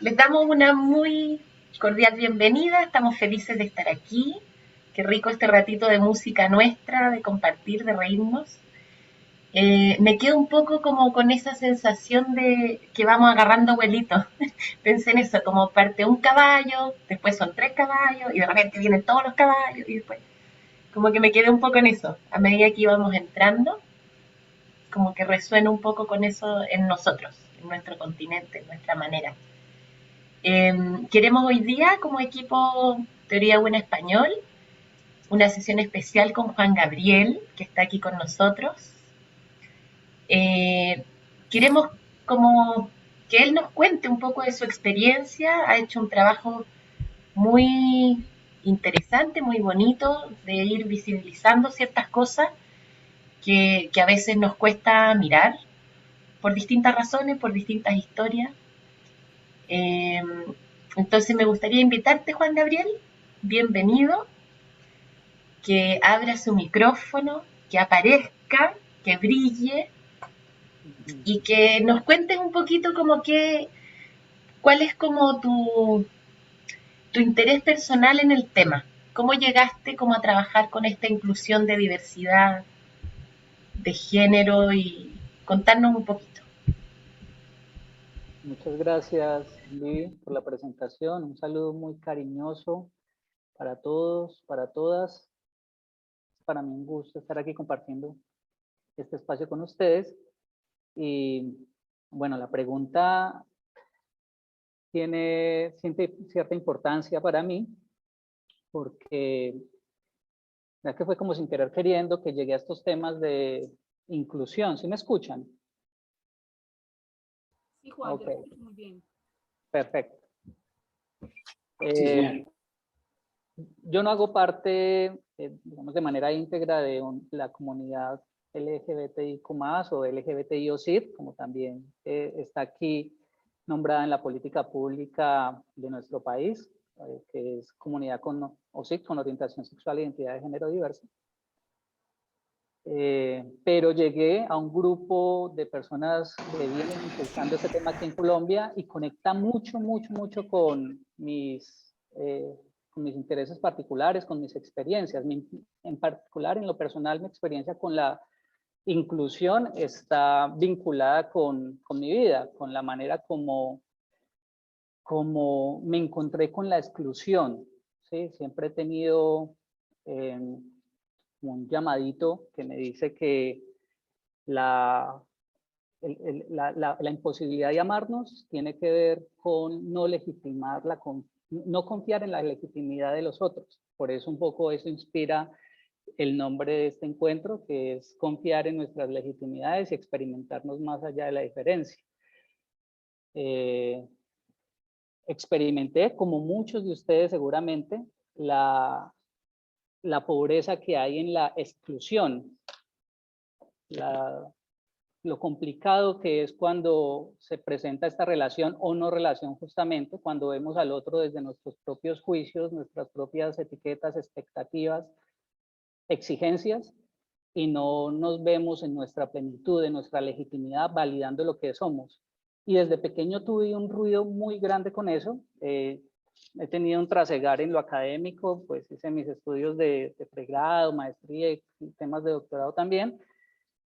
Les damos una muy cordial bienvenida, estamos felices de estar aquí. Qué rico este ratito de música nuestra, de compartir, de reírnos. Me quedo un poco como con esa sensación de que vamos agarrando vuelitos. Pensé en eso, como parte un caballo, después son tres caballos y de repente vienen todos los caballos y después como que me quedé un poco en eso. A medida que íbamos entrando, como que resuena un poco con eso en nosotros, en nuestro continente, en nuestra manera. Queremos hoy día, como equipo Teoría Buena Español, una sesión especial con Juan Gabriel, que está aquí con nosotros. Eh, Queremos como que él nos cuente un poco de su experiencia, ha hecho un trabajo muy interesante, muy bonito, de ir visibilizando ciertas cosas que a veces nos cuesta mirar por distintas razones, por distintas historias. Eh, entonces me gustaría invitarte, Juan Gabriel, bienvenido, que abra su micrófono, que aparezca, que brille Ujú. y que nos cuentes un poquito como que, cuál es como tu interés personal en el tema. ¿Cómo llegaste como a trabajar con esta inclusión de diversidad de género y contarnos un poquito? Muchas gracias, Vivi, por la presentación. Un saludo muy cariñoso para todos, para todas. Para mí un gusto estar aquí compartiendo este espacio con ustedes. Y bueno, la pregunta siente cierta importancia para mí porque ya que fue como sin querer queriendo que llegué a estos temas de inclusión. ¿Sí me escuchan? Sí, Juan, yo Ok, lo escucho muy bien. perfecto. Sí, Eh, señor. Yo no hago parte, digamos, de manera íntegra de la comunidad LGBTIQ+, o LGBTI-OSID, como también está aquí nombrada en la política pública de nuestro país, que es comunidad con OSID, con orientación sexual e identidad de género diversa. Pero llegué a un grupo de personas que vienen impulsando este tema aquí en Colombia y conecta mucho, mucho, mucho con mis intereses particulares, con mis experiencias. En particular, en lo personal, mi experiencia con la inclusión está vinculada con mi vida, con la manera como me encontré con la exclusión. ¿Sí? Siempre he tenido un llamadito que me dice que la, la imposibilidad de amarnos tiene que ver con no legitimarla, con no confiar en la legitimidad de los otros. Por eso un poco eso inspira el nombre de este encuentro, que es confiar en nuestras legitimidades y experimentarnos más allá de la diferencia. Experimenté, como muchos de ustedes seguramente, la pobreza que hay en la exclusión, lo complicado que es cuando se presenta esta relación o no relación, justamente cuando vemos al otro desde nuestros propios juicios, nuestras propias etiquetas, expectativas, exigencias, y no nos vemos en nuestra plenitud, en nuestra legitimidad, validando lo que somos. Y desde pequeño tuve un ruido muy grande con eso. He tenido un trasegar en lo académico, pues hice mis estudios de pregrado, maestría y temas de doctorado también,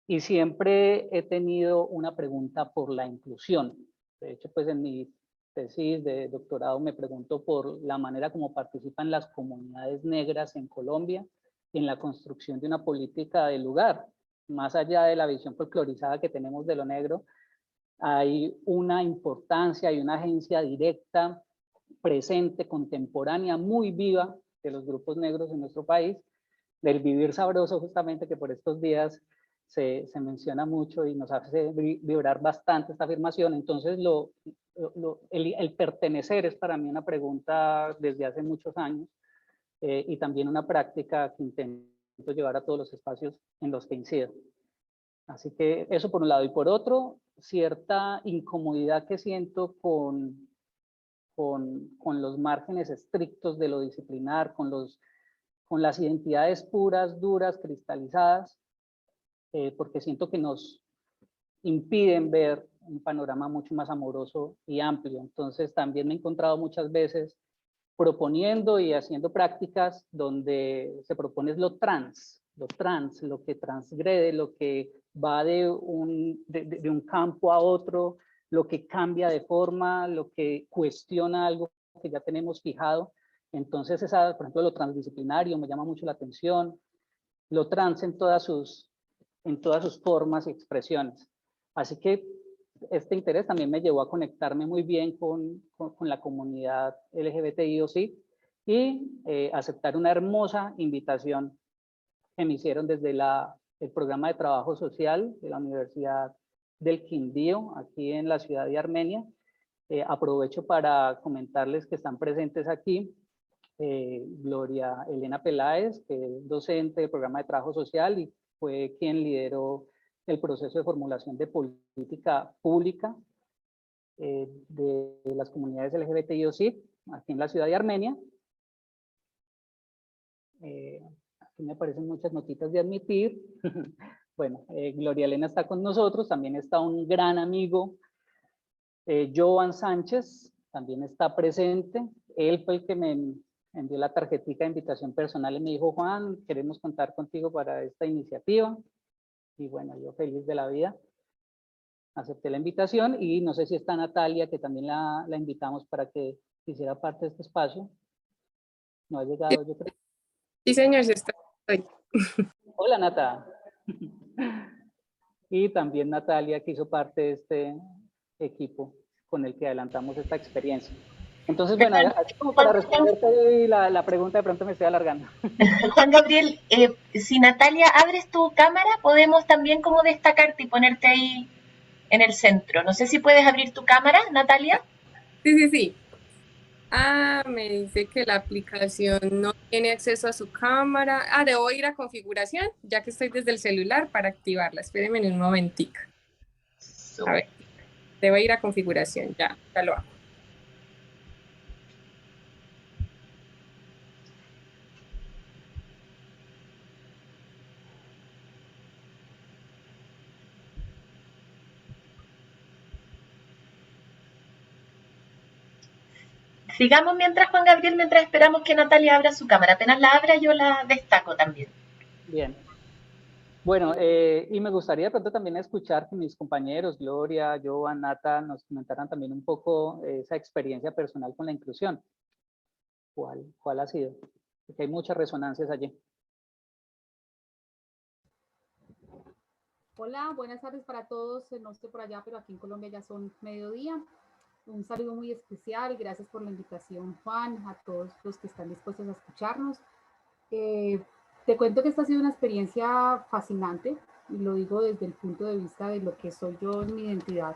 y siempre he tenido una pregunta por la inclusión. De hecho, pues en mi tesis de doctorado me pregunto por la manera como participan las comunidades negras en Colombia en la construcción de una política del lugar. Más allá de la visión folclorizada que tenemos de lo negro, hay una importancia y una agencia directa, presente, contemporánea, muy viva de los grupos negros en nuestro país, del vivir sabroso justamente, que por estos días se menciona mucho y nos hace vibrar bastante esta afirmación. Entonces, el pertenecer es para mí una pregunta desde hace muchos años, y también una práctica que intento llevar a todos los espacios en los que incido. Así que eso por un lado. Y por otro, cierta incomodidad que siento con los márgenes estrictos de lo disciplinar, con las identidades puras, duras, cristalizadas, porque siento que nos impiden ver un panorama mucho más amoroso y amplio. Entonces también me he encontrado muchas veces proponiendo y haciendo prácticas donde se propone es lo trans, lo que transgrede, lo que va de un campo a otro, lo que cambia de forma, lo que cuestiona algo que ya tenemos fijado. Entonces, por ejemplo, lo transdisciplinario me llama mucho la atención, lo trans en todas sus formas y expresiones. Así que este interés también me llevó a conectarme muy bien con la comunidad LGBTI+, y aceptar una hermosa invitación que me hicieron desde el programa de trabajo social de la Universidad del Quindío, aquí en la ciudad de Armenia. Aprovecho para comentarles que están presentes aquí Gloria Elena Peláez, que es docente del programa de trabajo social y fue quien lideró el proceso de formulación de política pública de las comunidades LGBTI+, aquí en la ciudad de Armenia. Aquí me aparecen muchas notitas de admitir. Bueno, Gloria Elena está con nosotros, también está un gran amigo, Joan Sánchez, también está presente. Él fue el que me envió la tarjetita de invitación personal y me dijo, Juan, queremos contar contigo para esta iniciativa. Y bueno, yo feliz de la vida. Acepté la invitación y no sé si está Natalia, que también la invitamos para que hiciera parte de este espacio. No ha llegado, yo creo. Sí, señor, sí está. Hola, Nata. Y también Natalia, que hizo parte de este equipo con el que adelantamos esta experiencia. Entonces, bueno, así como para responderte la pregunta, de pronto me estoy alargando. Juan Gabriel, si Natalia abres tu cámara, podemos también como destacarte y ponerte ahí en el centro. No sé si puedes abrir tu cámara, Natalia. Sí. Ah, me dice que la aplicación no tiene acceso a su cámara. Ah, debo ir a configuración, ya que estoy desde el celular para activarla. Espérenme un momentico. A ver, debo ir a configuración, ya lo hago. Sigamos mientras, Juan Gabriel, mientras esperamos que Natalia abra su cámara. Apenas la abra, yo la destaco también. Bien. Bueno, y me gustaría de pronto también escuchar que mis compañeros, Gloria, Joan, Nata, nos comentaran también un poco esa experiencia personal con la inclusión. ¿Cuál ha sido? Porque hay muchas resonancias allí. Hola, buenas tardes para todos. No estoy por allá, pero aquí en Colombia ya son mediodía. Un saludo muy especial. Gracias por la invitación, Juan, a todos los que están dispuestos a escucharnos. Te cuento que esta ha sido una experiencia fascinante, y lo digo desde el punto de vista de lo que soy yo en mi identidad.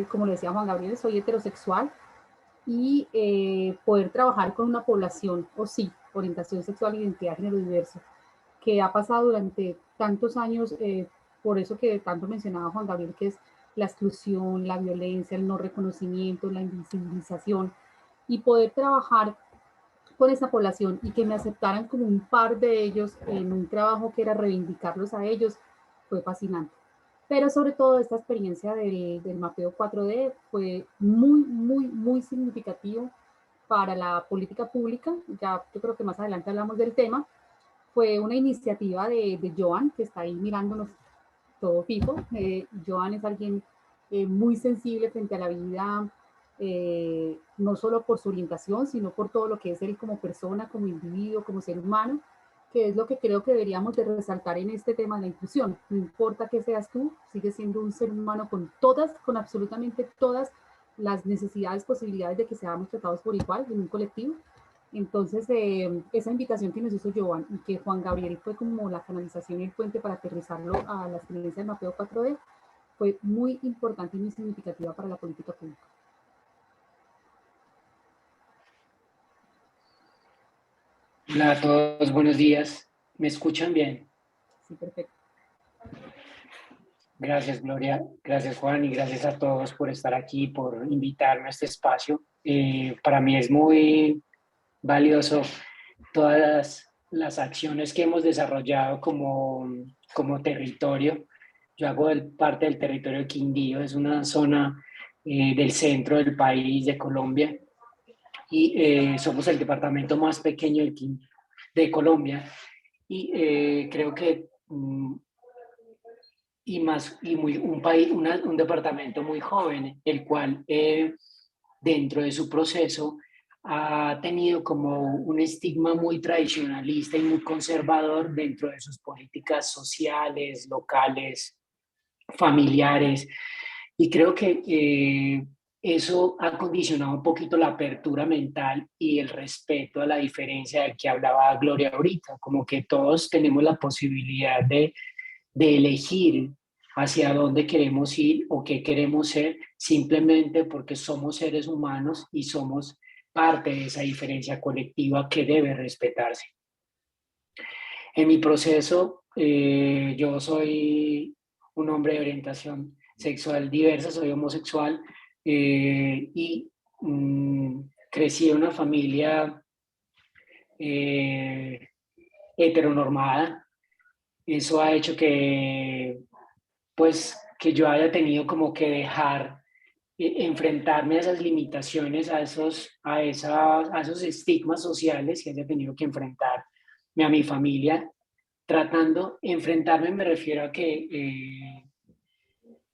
Como le decía Juan Gabriel, soy heterosexual y poder trabajar con una población, o sí, orientación sexual, identidad, género diverso, que ha pasado durante tantos años, por eso que tanto mencionaba Juan Gabriel, que es la exclusión, la violencia, el no reconocimiento, la invisibilización, y poder trabajar con esa población y que me aceptaran como un par de ellos en un trabajo que era reivindicarlos a ellos, fue fascinante. Pero sobre todo esta experiencia del mapeo 4D fue muy significativo para la política pública. Ya yo creo que más adelante hablamos del tema. Fue una iniciativa de Joan, que está ahí mirándonos todo fijo. Joan es alguien muy sensible frente a la vida, no solo por su orientación, sino por todo lo que es él como persona, como individuo, como ser humano, que es lo que creo que deberíamos de resaltar en este tema de la inclusión. No importa que seas tú, sigues siendo un ser humano con absolutamente todas las necesidades, posibilidades de que seamos tratados por igual en un colectivo. Entonces, esa invitación que nos hizo Joan y que Juan Gabriel fue como la canalización y el puente para aterrizarlo a la experiencia del mapeo 4D, fue muy importante y muy significativa para la política pública. Hola a todos, buenos días. ¿Me escuchan bien? Sí, perfecto. Gracias, Gloria. Gracias, Juan, y gracias a todos por estar aquí, por invitarme a este espacio. Para mí es muy valioso todas las acciones que hemos desarrollado como territorio Yo hago parte del territorio de Quindío, es una zona del centro del país, de Colombia, y somos el departamento más pequeño de Colombia. Y creo que un país, un departamento muy joven, el cual dentro de su proceso ha tenido como un estigma muy tradicionalista y muy conservador dentro de sus políticas sociales, locales, familiares. Y creo que eso ha condicionado un poquito la apertura mental y el respeto a la diferencia de que hablaba Gloria ahorita, como que todos tenemos la posibilidad de elegir hacia dónde queremos ir o qué queremos ser, simplemente porque somos seres humanos y somos parte de esa diferencia colectiva que debe respetarse. En mi proceso, yo soy un hombre de orientación sexual diversa, soy homosexual, y crecí en una familia eh, heteronormada. Eso ha hecho pues, que yo haya tenido como que dejar, enfrentarme a esas limitaciones, a esos estigmas sociales, y haya tenido que enfrentarme a mi familia. Tratando, enfrentarme me refiero a que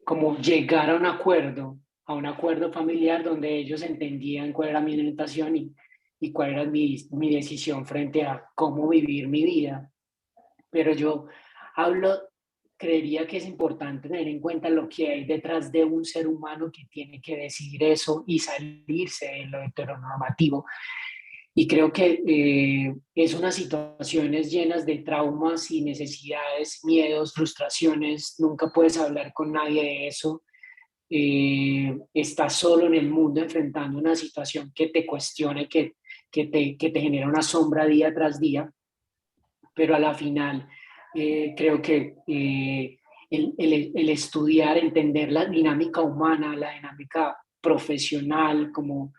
como llegar a un acuerdo familiar donde ellos entendían cuál era mi orientación y cuál era mi decisión frente a cómo vivir mi vida. Pero yo hablo, creería que es importante tener en cuenta lo que hay detrás de un ser humano que tiene que decidir eso y salirse de lo heteronormativo. Y creo que es unas situaciones llenas de traumas y necesidades, miedos, frustraciones. Nunca puedes hablar con nadie de eso. Estás solo en el mundo enfrentando una situación que te cuestione, que te genera una sombra día tras día. Pero a la final creo que el estudiar, entender la dinámica humana, la dinámica profesional, como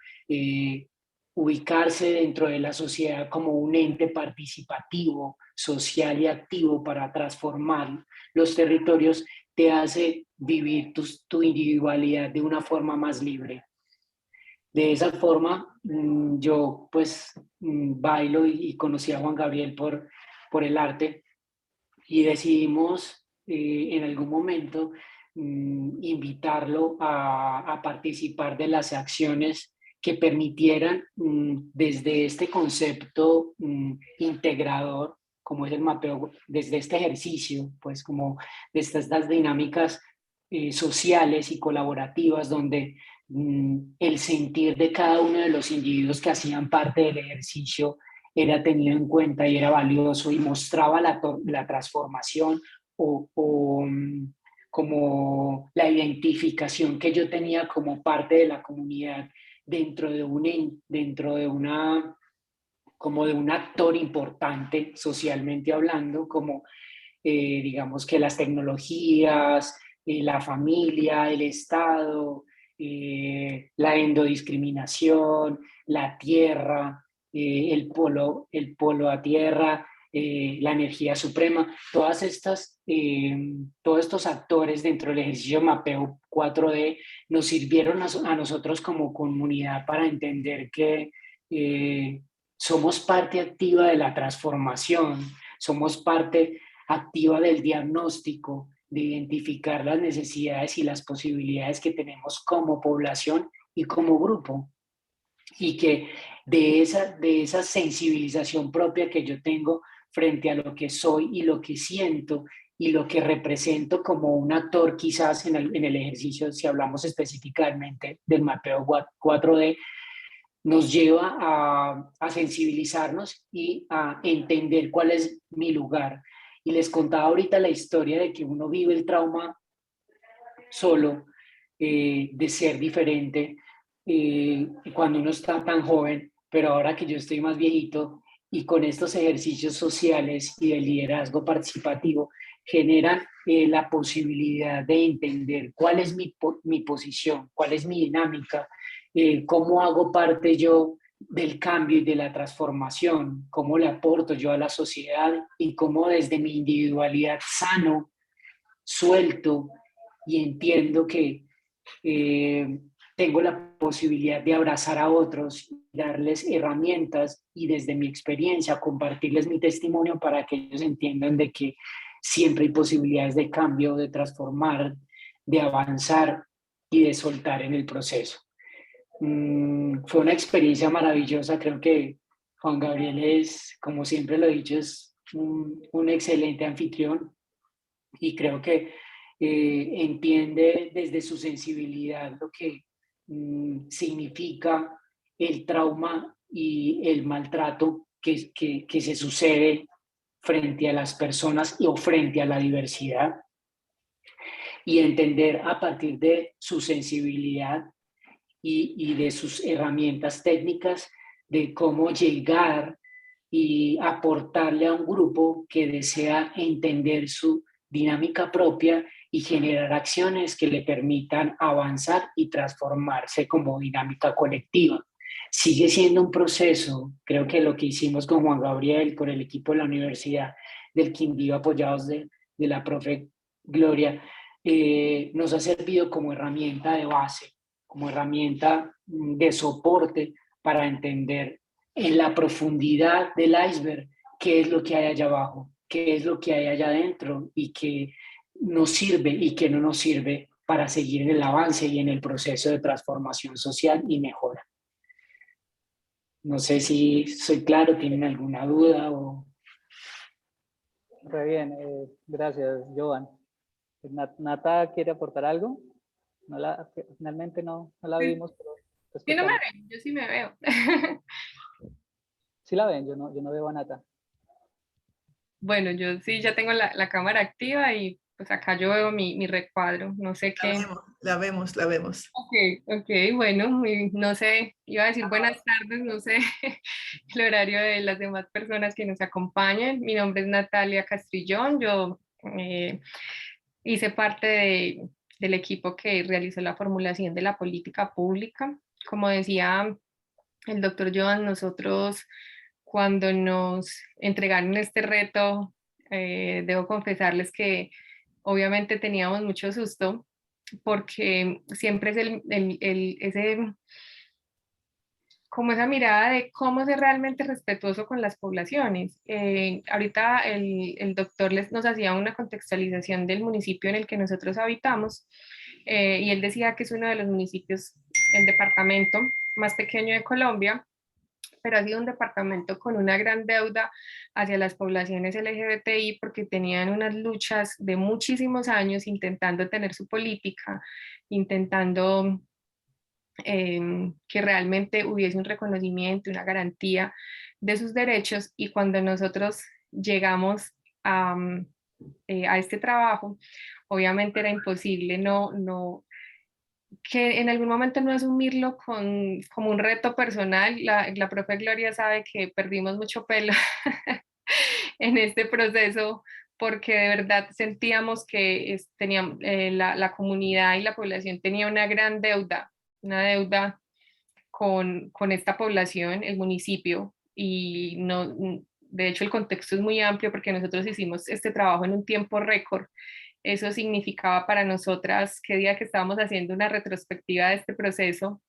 ubicarse dentro de la sociedad como un ente participativo, social y activo para transformar los territorios, te hace vivir tu individualidad de una forma más libre. De esa forma, yo pues bailo y conocí a Juan Gabriel por el arte y decidimos en algún momento invitarlo a participar de las acciones que permitieran desde este concepto integrador, como es el mapeo, desde este ejercicio, pues como de estas dinámicas sociales y colaborativas donde el sentir de cada uno de los individuos que hacían parte del ejercicio era tenido en cuenta y era valioso y mostraba la transformación o como la identificación que yo tenía como parte de la comunidad dentro de una como de un actor importante socialmente hablando, como digamos que las tecnologías, la familia, el Estado, la endodiscriminación, la tierra, el polo a tierra, la energía suprema, todos estos actores dentro del ejercicio Mapeo 4D nos sirvieron a nosotros como comunidad para entender que somos parte activa de la transformación, somos parte activa del diagnóstico, de identificar las necesidades y las posibilidades que tenemos como población y como grupo. Y que de esa sensibilización propia que yo tengo frente a lo que soy y lo que siento y lo que represento como un actor quizás en el ejercicio, si hablamos específicamente del mapeo 4D, nos lleva a sensibilizarnos y a entender cuál es mi lugar. Y les contaba ahorita la historia de que uno vive el trauma solo, de ser diferente, cuando uno está tan joven, pero ahora que yo estoy más viejito y con estos ejercicios sociales y de liderazgo participativo, generan la posibilidad de entender cuál es mi posición, cuál es mi dinámica, cómo hago parte yo del cambio y de la transformación, cómo le aporto yo a la sociedad y cómo desde mi individualidad sano suelto y entiendo que tengo la posibilidad de abrazar a otros, darles herramientas y desde mi experiencia compartirles mi testimonio para que ellos entiendan de que siempre hay posibilidades de cambio, de transformar, de avanzar y de soltar en el proceso. Fue una experiencia maravillosa. Creo que Juan Gabriel es, como siempre lo he dicho, es un excelente anfitrión y creo que entiende desde su sensibilidad lo que significa el trauma y el maltrato que se sucede frente a las personas o frente a la diversidad, y entender a partir de su sensibilidad y de sus herramientas técnicas de cómo llegar y aportarle a un grupo que desea entender su dinámica propia y generar acciones que le permitan avanzar y transformarse como dinámica colectiva. Sigue siendo un proceso. Creo que lo que hicimos con Juan Gabriel, con el equipo de la Universidad del Quindío, apoyados de la profe Gloria, nos ha servido como herramienta de base, como herramienta de soporte para entender en la profundidad del iceberg qué es lo que hay allá abajo, qué es lo que hay allá adentro y qué nos sirve y qué no nos sirve para seguir en el avance y en el proceso de transformación social y mejora. No sé si soy claro, ¿tienen alguna duda? Re bien, gracias, Joan. ¿Nata quiere aportar algo? Finalmente no la vimos, pero Yo no me escuchamos. veo, yo sí me veo. Sí la ven, yo no veo a Nata. Bueno, yo sí ya tengo la cámara activa y pues acá yo veo mi recuadro, no sé qué. La vemos. Ok, ok, bueno, no sé, iba a decir buenas tardes, no sé el horario de las demás personas que nos acompañan. Mi nombre es Natalia Castrillón, yo hice parte del equipo que realizó la formulación de la política pública. Como decía el doctor Joan, nosotros cuando nos entregaron este reto, debo confesarles que obviamente teníamos mucho susto porque siempre es como esa mirada de cómo ser realmente respetuoso con las poblaciones. Ahorita el doctor nos hacía una contextualización del municipio en el que nosotros habitamos y él decía que es uno de los municipios, el departamento más pequeño de Colombia, pero ha sido un departamento con una gran deuda hacia las poblaciones LGBTI porque tenían unas luchas de muchísimos años intentando tener su política, intentando que realmente hubiese un reconocimiento, una garantía de sus derechos, y cuando nosotros llegamos a este trabajo, obviamente era imposible que en algún momento no asumirlo como un reto personal. La profe Gloria sabe que perdimos mucho pelo en este proceso porque de verdad sentíamos que teníamos, la comunidad y la población tenía una deuda con esta población, el municipio, y no, de hecho el contexto es muy amplio porque nosotros hicimos este trabajo en un tiempo récord. Eso significaba para nosotras, que día que estábamos haciendo una retrospectiva de este proceso,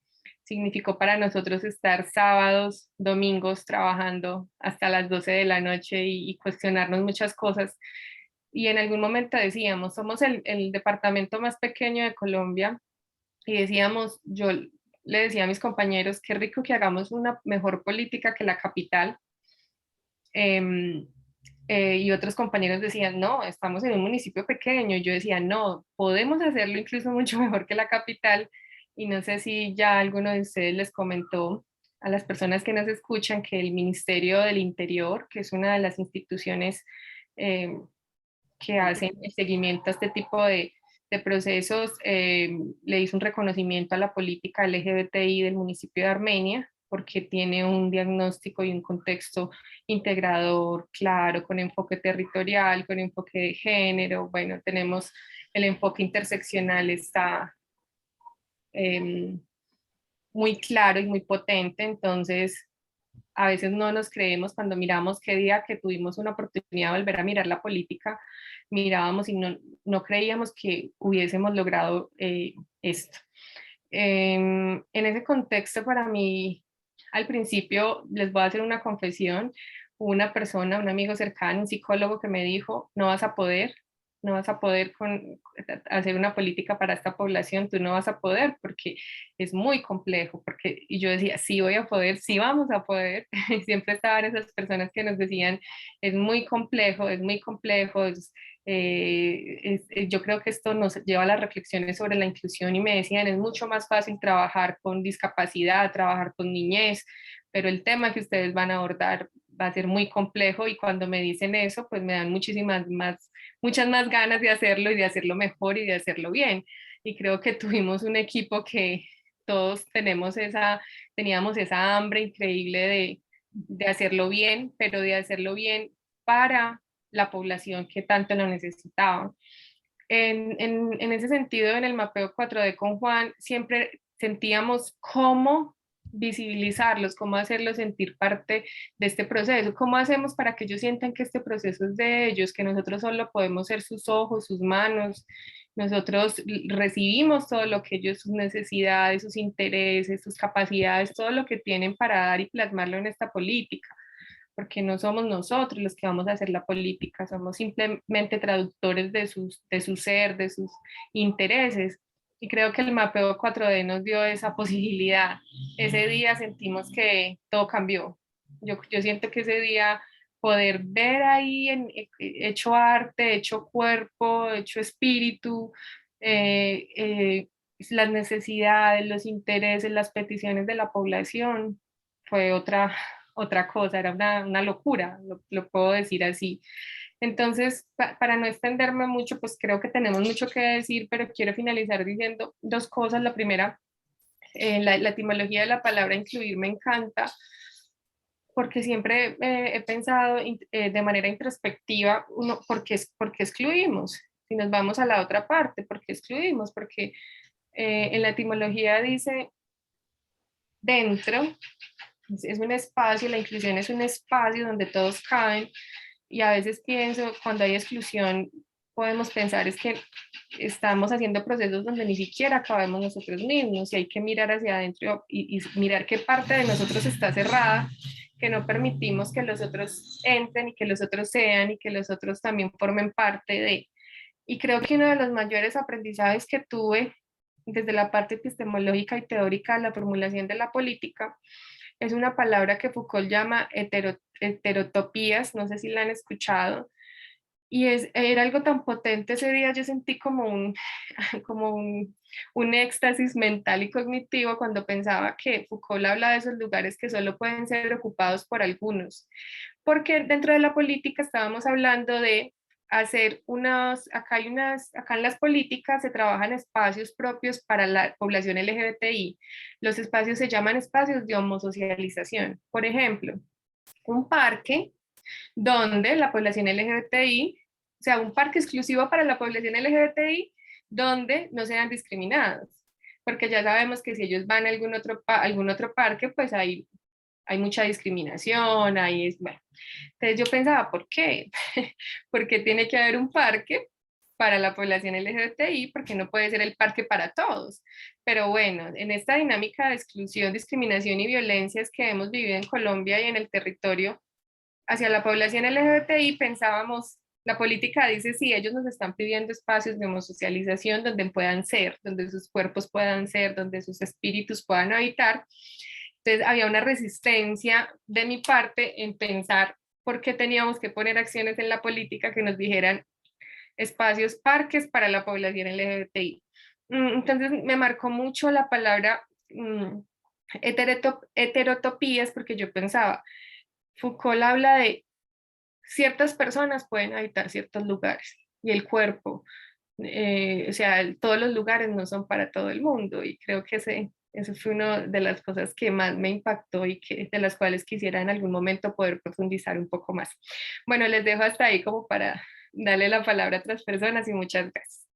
significó para nosotros estar sábados, domingos trabajando hasta las 12 de la noche y cuestionarnos muchas cosas. Y en algún momento decíamos, somos el departamento más pequeño de Colombia, y decíamos, yo le decía a mis compañeros, qué rico que hagamos una mejor política que la capital. Y otros compañeros decían, no, estamos en un municipio pequeño. Yo decía, no, podemos hacerlo incluso mucho mejor que la capital. Y no sé si ya alguno de ustedes les comentó a las personas que nos escuchan que el Ministerio del Interior, que es una de las instituciones que hacen el seguimiento a este tipo de procesos, le hizo un reconocimiento a la política LGBTI del municipio de Armenia, porque tiene un diagnóstico y un contexto integrador claro, con enfoque territorial, con enfoque de género. Bueno, tenemos el enfoque interseccional, está muy claro y muy potente. Entonces, a veces no nos creemos cuando miramos qué día que tuvimos una oportunidad de volver a mirar la política, mirábamos y no creíamos que hubiésemos logrado esto. En ese contexto, para mí, al principio, les voy a hacer una confesión, una persona, un amigo cercano, un psicólogo que me dijo, no vas a poder, no vas a poder hacer una política para esta población, tú no vas a poder porque es muy complejo, y yo decía, sí voy a poder, sí vamos a poder, siempre estaban esas personas que nos decían, es muy complejo, es muy complejo, yo creo que esto nos lleva a las reflexiones sobre la inclusión y me decían, es mucho más fácil trabajar con discapacidad, trabajar con niñez, pero el tema que ustedes van a abordar va a ser muy complejo y cuando me dicen eso, pues me dan muchas más ganas de hacerlo y de hacerlo mejor y de hacerlo bien. Y creo que tuvimos un equipo que todos teníamos esa hambre increíble de hacerlo bien, pero de hacerlo bien para la población que tanto lo necesitaba. En ese sentido, en el mapeo 4D con Juan, siempre sentíamos cómo visibilizarlos, cómo hacerlos sentir parte de este proceso, cómo hacemos para que ellos sientan que este proceso es de ellos, que nosotros solo podemos ser sus ojos, sus manos, nosotros recibimos todo lo que ellos, sus necesidades, sus intereses, sus capacidades, todo lo que tienen para dar y plasmarlo en esta política porque no somos nosotros los que vamos a hacer la política, somos simplemente traductores de su ser, de sus intereses. Y creo que el mapeo 4D nos dio esa posibilidad. Ese día sentimos que todo cambió. Yo siento que ese día poder ver ahí hecho arte, hecho cuerpo, hecho espíritu, eh, eh, las necesidades, los intereses, las peticiones de la población, fue otra cosa, era una locura, lo puedo decir así. Entonces, para no extenderme mucho, pues creo que tenemos mucho que decir, pero quiero finalizar diciendo dos cosas. La primera, la etimología de la palabra incluir me encanta, porque siempre he pensado de manera introspectiva, ¿por qué excluimos? Si nos vamos a la otra parte, ¿por qué excluimos? Porque en la etimología dice dentro, es un espacio, la inclusión es un espacio donde todos caben y a veces pienso, cuando hay exclusión, podemos pensar es que estamos haciendo procesos donde ni siquiera cabemos nosotros mismos y hay que mirar hacia adentro y mirar qué parte de nosotros está cerrada, que no permitimos que los otros entren y que los otros sean y que los otros también formen parte de. Y creo que uno de los mayores aprendizajes que tuve desde la parte epistemológica y teórica de la formulación de la política es una palabra que Foucault llama heterotopías, no sé si la han escuchado, y era algo tan potente ese día, yo sentí como un éxtasis mental y cognitivo cuando pensaba que Foucault habla de esos lugares que solo pueden ser ocupados por algunos, porque dentro de la política estábamos hablando de hacer acá en las políticas se trabajan espacios propios para la población LGBTI. Los espacios se llaman espacios de homosocialización. Por ejemplo, un parque donde la población LGBTI, o sea, un parque exclusivo para la población LGBTI, donde no sean discriminados. Porque ya sabemos que si ellos van a algún otro parque, pues hay mucha discriminación, bueno. Entonces yo pensaba, ¿por qué? ¿Por qué tiene que haber un parque para la población LGBTI? Porque no puede ser el parque para todos. Pero bueno, en esta dinámica de exclusión, discriminación y violencias que hemos vivido en Colombia y en el territorio hacia la población LGBTI, pensábamos, la política dice, sí, ellos nos están pidiendo espacios de homosocialización donde puedan ser, donde sus cuerpos puedan ser, donde sus espíritus puedan habitar. Entonces había una resistencia de mi parte en pensar por qué teníamos que poner acciones en la política que nos dijeran espacios, parques para la población LGBTI. Entonces me marcó mucho la palabra heterotopías porque yo pensaba, Foucault habla de ciertas personas pueden habitar ciertos lugares y el cuerpo, o sea, todos los lugares no son para todo el mundo y creo que eso fue una de las cosas que más me impactó y de las cuales quisiera en algún momento poder profundizar un poco más. Bueno, les dejo hasta ahí como para darle la palabra a otras personas y muchas gracias.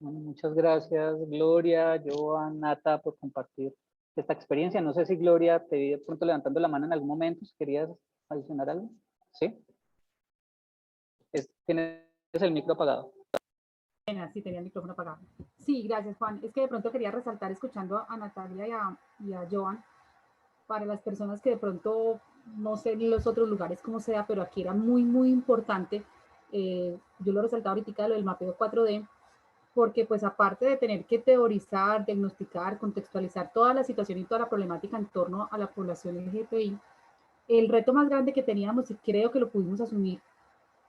Bueno, muchas gracias, Gloria, Joan, Nata, por compartir esta experiencia. No sé si Gloria te vi de pronto levantando la mano en algún momento, si querías adicionar algo. ¿Sí? Tienes el micro apagado. Sí, tenía el micrófono apagado. Sí, gracias, Juan. Es que de pronto quería resaltar, escuchando a Natalia y a Joan, para las personas que de pronto, no sé ni los otros lugares como sea, pero aquí era muy, muy importante. Yo lo resaltaba ahorita, lo del mapeo 4D, porque pues aparte de tener que teorizar, diagnosticar, contextualizar toda la situación y toda la problemática en torno a la población LGTBI, el reto más grande que teníamos, y creo que lo pudimos asumir,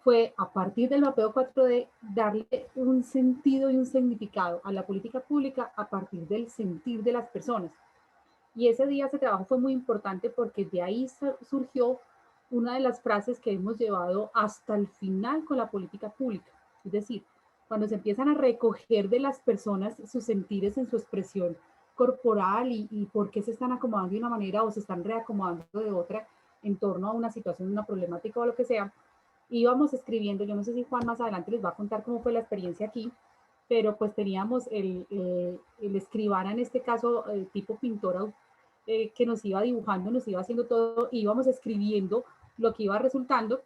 fue a partir del mapeo 4D darle un sentido y un significado a la política pública a partir del sentir de las personas. Y ese día ese trabajo fue muy importante porque de ahí surgió una de las frases que hemos llevado hasta el final con la política pública. Es decir, cuando se empiezan a recoger de las personas sus sentires en su expresión corporal y por qué se están acomodando de una manera o se están reacomodando de otra en torno a una situación, una problemática o lo que sea, íbamos escribiendo. Yo no sé si Juan más adelante les va a contar cómo fue la experiencia aquí, pero pues teníamos el escribana, en este caso, tipo pintora, que nos iba dibujando, nos iba haciendo todo, y íbamos escribiendo lo que iba resultando,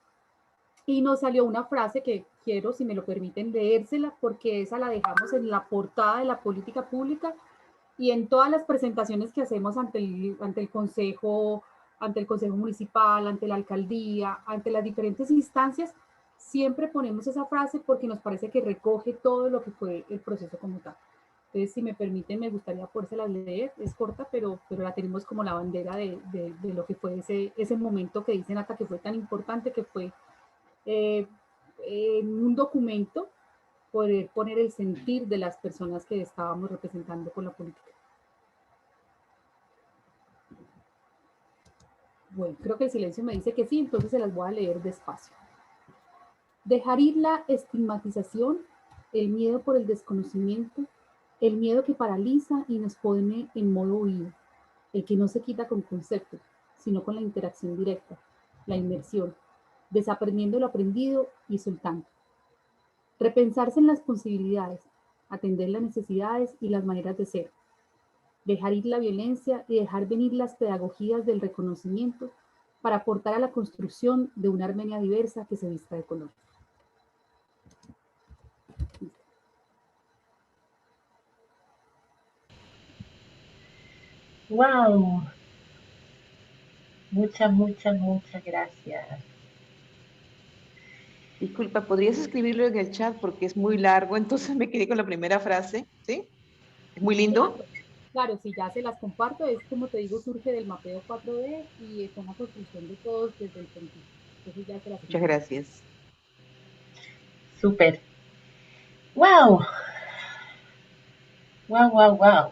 y nos salió una frase que quiero, si me lo permiten, leérsela, porque esa la dejamos en la portada de la política pública y en todas las presentaciones que hacemos ante el consejo municipal, ante la alcaldía, ante las diferentes instancias. Siempre ponemos esa frase porque nos parece que recoge todo lo que fue el proceso como tal. Entonces, si me permiten, me gustaría podérselas leer. Es corta, pero la tenemos como la bandera de lo que fue ese momento que dicen hasta que fue tan importante, que fue eh, en un documento poder poner el sentir de las personas que estábamos representando con la política. Bueno, creo que el silencio me dice que sí, entonces se las voy a leer despacio. Dejar ir la estigmatización, el miedo por el desconocimiento, el miedo que paraliza y nos pone en modo huido, el que no se quita con conceptos, sino con la interacción directa, la inmersión, desaprendiendo lo aprendido y soltando. Repensarse en las posibilidades, atender las necesidades y las maneras de ser. Dejar ir la violencia y dejar venir las pedagogías del reconocimiento para aportar a la construcción de una Armenia diversa que se vista de color. ¡Wow! Muchas, muchas, muchas gracias. Disculpa, ¿podrías escribirlo en el chat? Porque es muy largo, entonces me quedé con la primera frase, ¿sí? Es muy lindo. Claro, si ya se las comparto, es como te digo, surge del mapeo 4D y es una construcción de todos desde el sentido. Entonces ya se las Muchas comparto. gracias. Súper. ¡Wow! ¡Wow, wow, wow!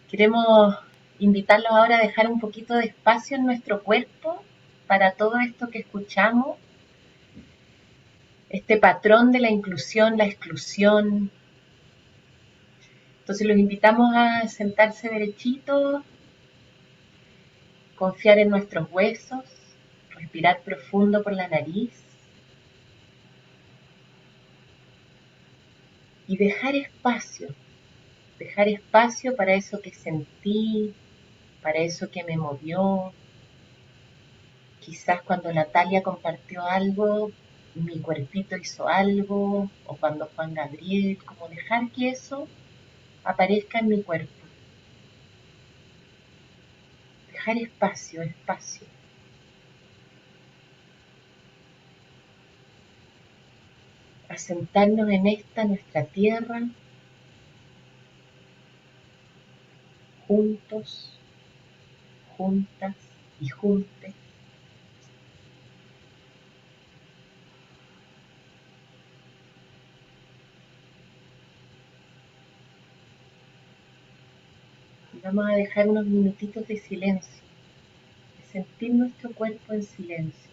Queremos invitarlos ahora a dejar un poquito de espacio en nuestro cuerpo para todo esto que escuchamos, este patrón de la inclusión, la exclusión. Entonces los invitamos a sentarse derechitos, confiar en nuestros huesos, respirar profundo por la nariz y dejar espacio para eso que sentí, para eso que me movió. Quizás cuando Natalia compartió algo, mi cuerpito hizo algo, o cuando Juan Gabriel, como dejar que eso aparezca en mi cuerpo. Dejar espacio, espacio. Asentarnos en esta nuestra tierra, juntos, juntas y juntes. Y vamos a dejar unos minutitos de silencio, de sentir nuestro cuerpo en silencio.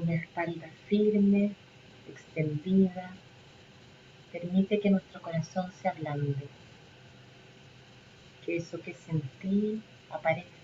Una espalda firme, extendida. Permite que nuestro corazón se ablande, que eso que sentí aparezca.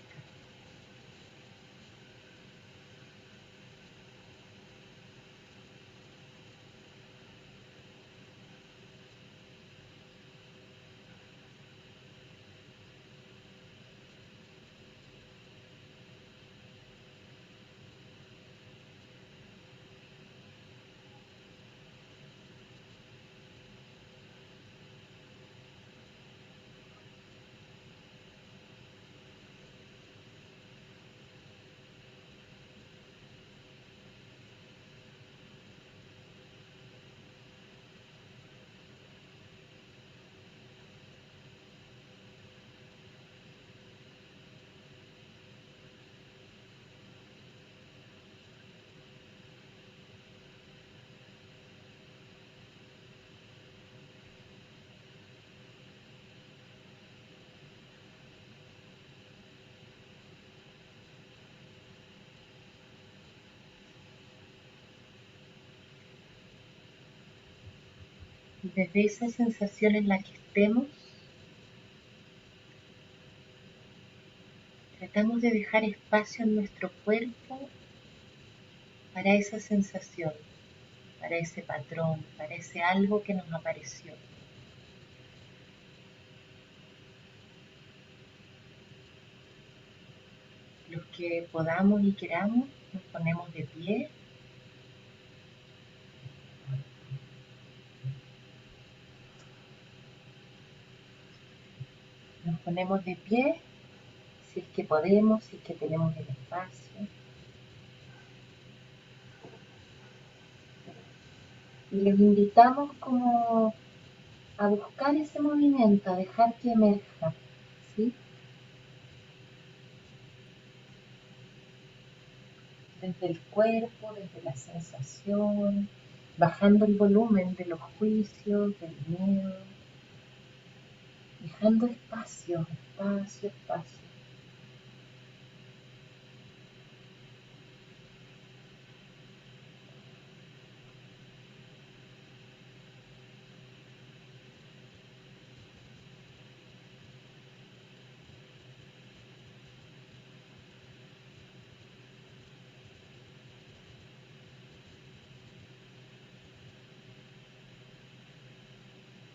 Y desde esa sensación en la que estemos, tratamos de dejar espacio en nuestro cuerpo para esa sensación, para ese patrón, para ese algo que nos apareció. Los que podamos y queramos, nos ponemos de pie. Nos ponemos de pie, si es que podemos, si es que tenemos el espacio. Y los invitamos como a buscar ese movimiento, a dejar que emerja, ¿sí? Desde el cuerpo, desde la sensación, bajando el volumen de los juicios, del miedo, dejando espacio, espacio, espacio.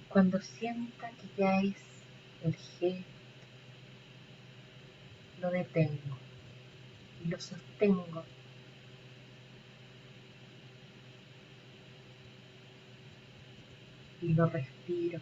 Cuando sienta que ya es el gesto, lo detengo y lo sostengo. Y lo respiro.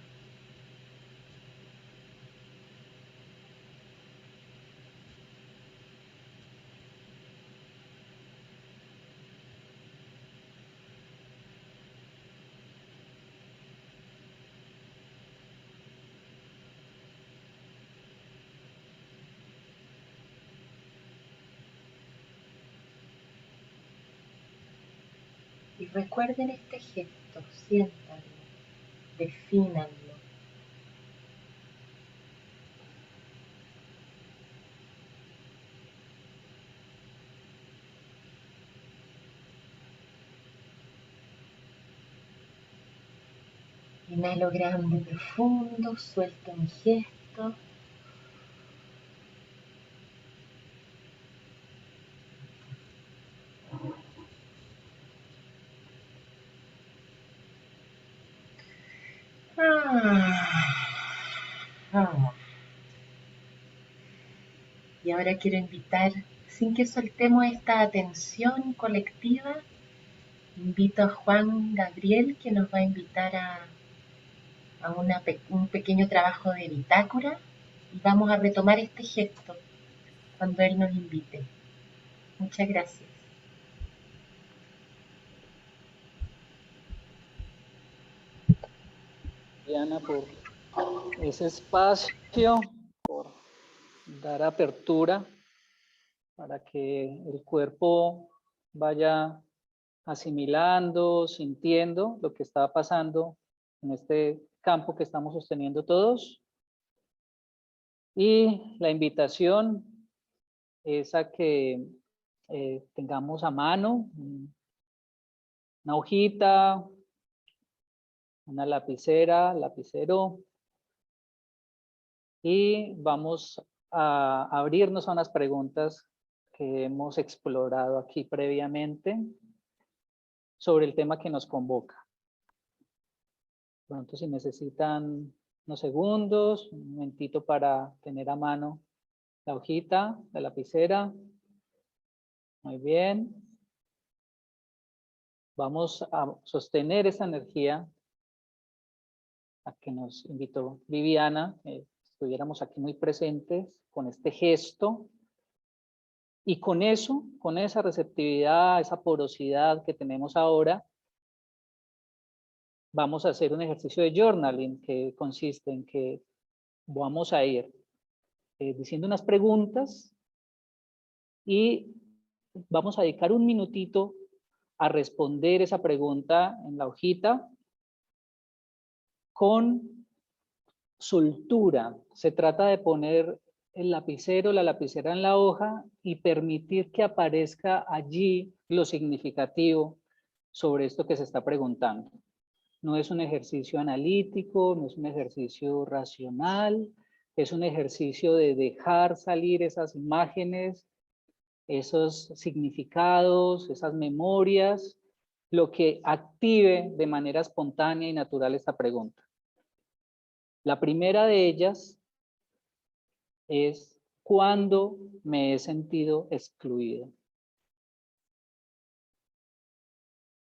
Y recuerden este gesto, siéntanlo, defínanlo. Inhalo grande, profundo, suelto mi gesto. Y ahora quiero invitar, sin que soltemos esta atención colectiva, invito a Juan Gabriel, que nos va a invitar a un pequeño trabajo de bitácora, y vamos a retomar este gesto cuando él nos invite. Muchas gracias. Diana, por ese espacio, por dar apertura para que el cuerpo vaya asimilando, sintiendo lo que está pasando en este campo que estamos sosteniendo todos. Y la invitación es a que tengamos a mano una hojita, una lapicera, lapicero, y vamos a abrirnos a unas preguntas que hemos explorado aquí previamente sobre el tema que nos convoca. Pronto, si necesitan unos segundos, un momentito para tener a mano la hojita, la lapicera. Muy bien. Vamos a sostener esa energía a que nos invitó Viviana, estuviéramos aquí muy presentes con este gesto. Y con eso, con esa receptividad, esa porosidad que tenemos ahora, vamos a hacer un ejercicio de journaling que consiste en que vamos a ir diciendo unas preguntas y vamos a dedicar un minutito a responder esa pregunta en la hojita con soltura. Se trata de poner el lapicero, la lapicera en la hoja y permitir que aparezca allí lo significativo sobre esto que se está preguntando. No es un ejercicio analítico, no es un ejercicio racional, es un ejercicio de dejar salir esas imágenes, esos significados, esas memorias, lo que active de manera espontánea y natural esta pregunta. La primera de ellas es ¿cuándo me he sentido excluido?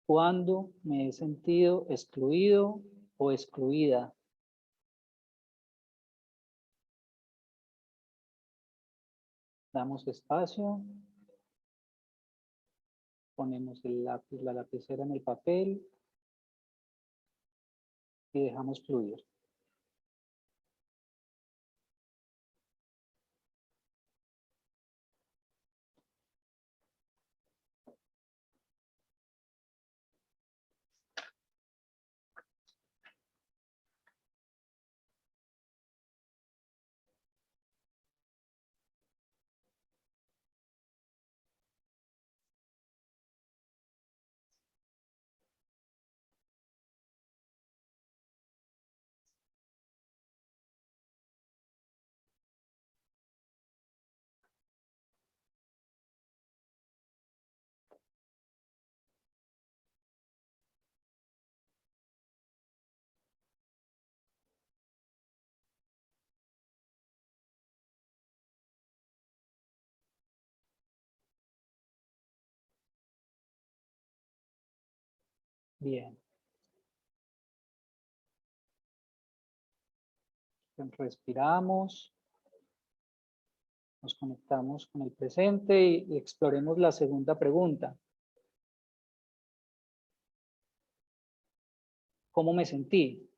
¿Cuándo me he sentido excluido o excluida? Damos espacio, ponemos el lápiz, la lapicera en el papel y dejamos fluir. Bien. Respiramos, nos conectamos con el presente y exploremos la segunda pregunta. ¿Cómo me sentí?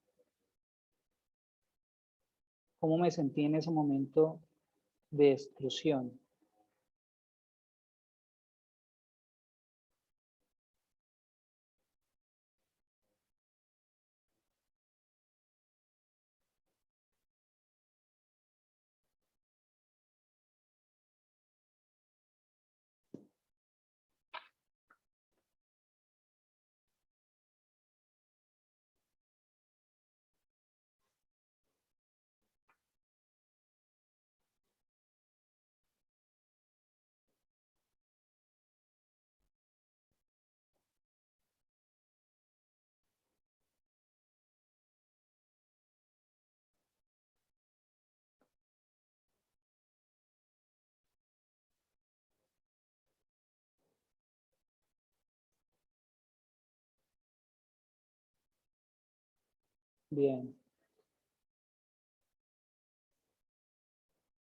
¿Cómo me sentí en ese momento de exclusión? Bien.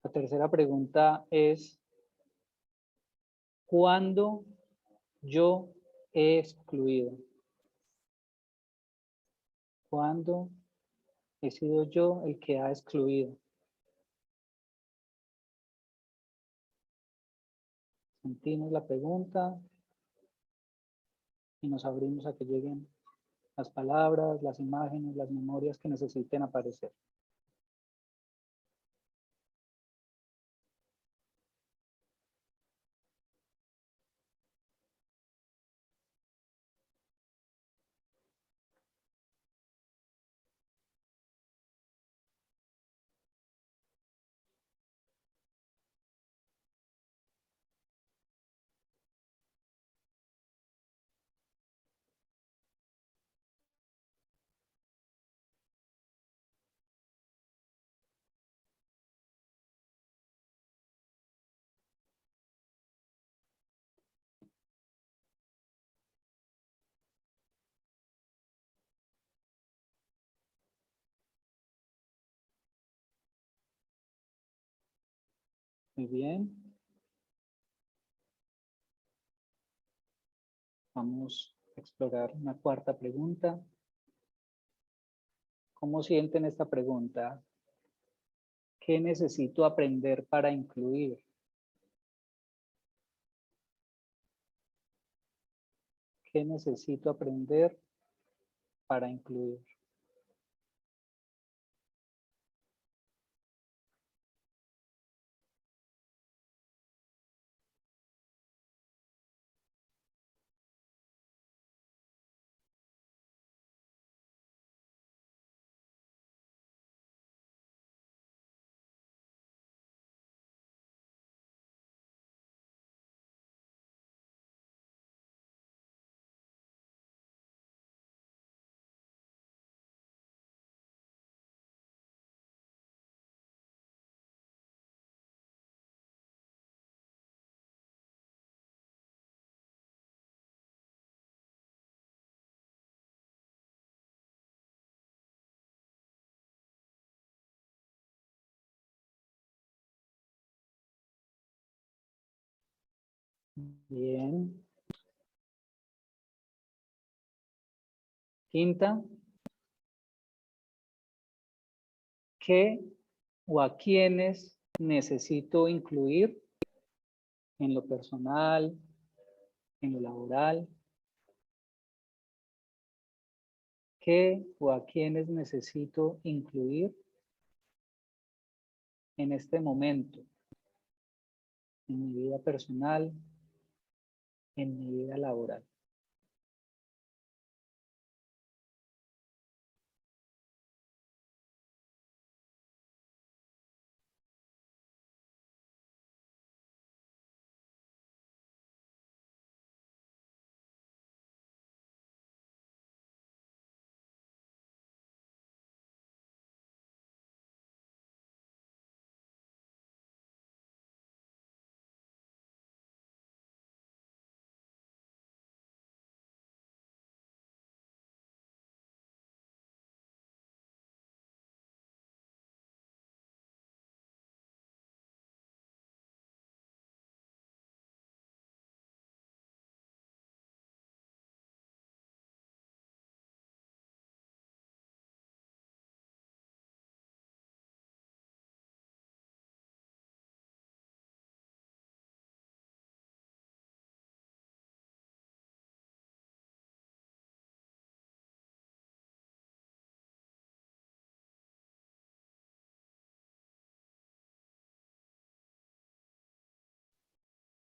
La tercera pregunta es, ¿cuándo yo he excluido? ¿Cuándo he sido yo el que ha excluido? Sentimos la pregunta y nos abrimos a que lleguen las palabras, las imágenes, las memorias que necesiten aparecer. Muy bien. Vamos a explorar una cuarta pregunta. ¿Cómo sienten esta pregunta? ¿Qué necesito aprender para incluir? ¿Qué necesito aprender para incluir? Bien. Quinta. ¿Qué o a quiénes necesito incluir en lo personal, en lo laboral? ¿Qué o a quiénes necesito incluir en este momento? En mi vida personal, en mi vida laboral.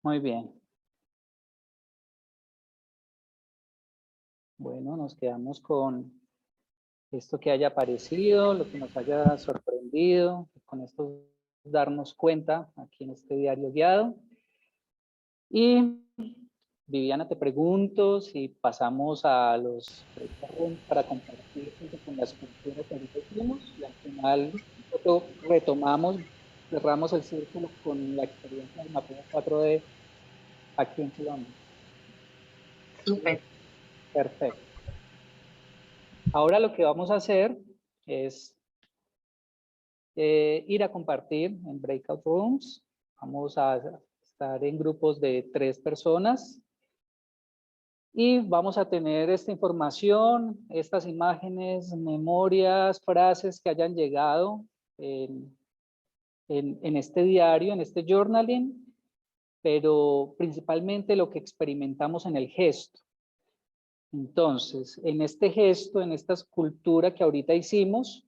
Muy bien. Bueno, nos quedamos con esto que haya aparecido, lo que nos haya sorprendido, con esto darnos cuenta aquí en este diario guiado. Y Viviana, te pregunto si pasamos a los para compartir con las culturas que ahorita hicimos y al final retomamos, cerramos el círculo con la experiencia del mapeo 4D aquí en Colombia. Súper. Perfecto. Ahora lo que vamos a hacer es ir a compartir en breakout rooms. Vamos a estar en grupos de 3 personas y vamos a tener esta información, estas imágenes, memorias, frases que hayan llegado en este diario, en este journaling, pero principalmente lo que experimentamos en el gesto. Entonces, en este gesto, en esta escultura que ahorita hicimos,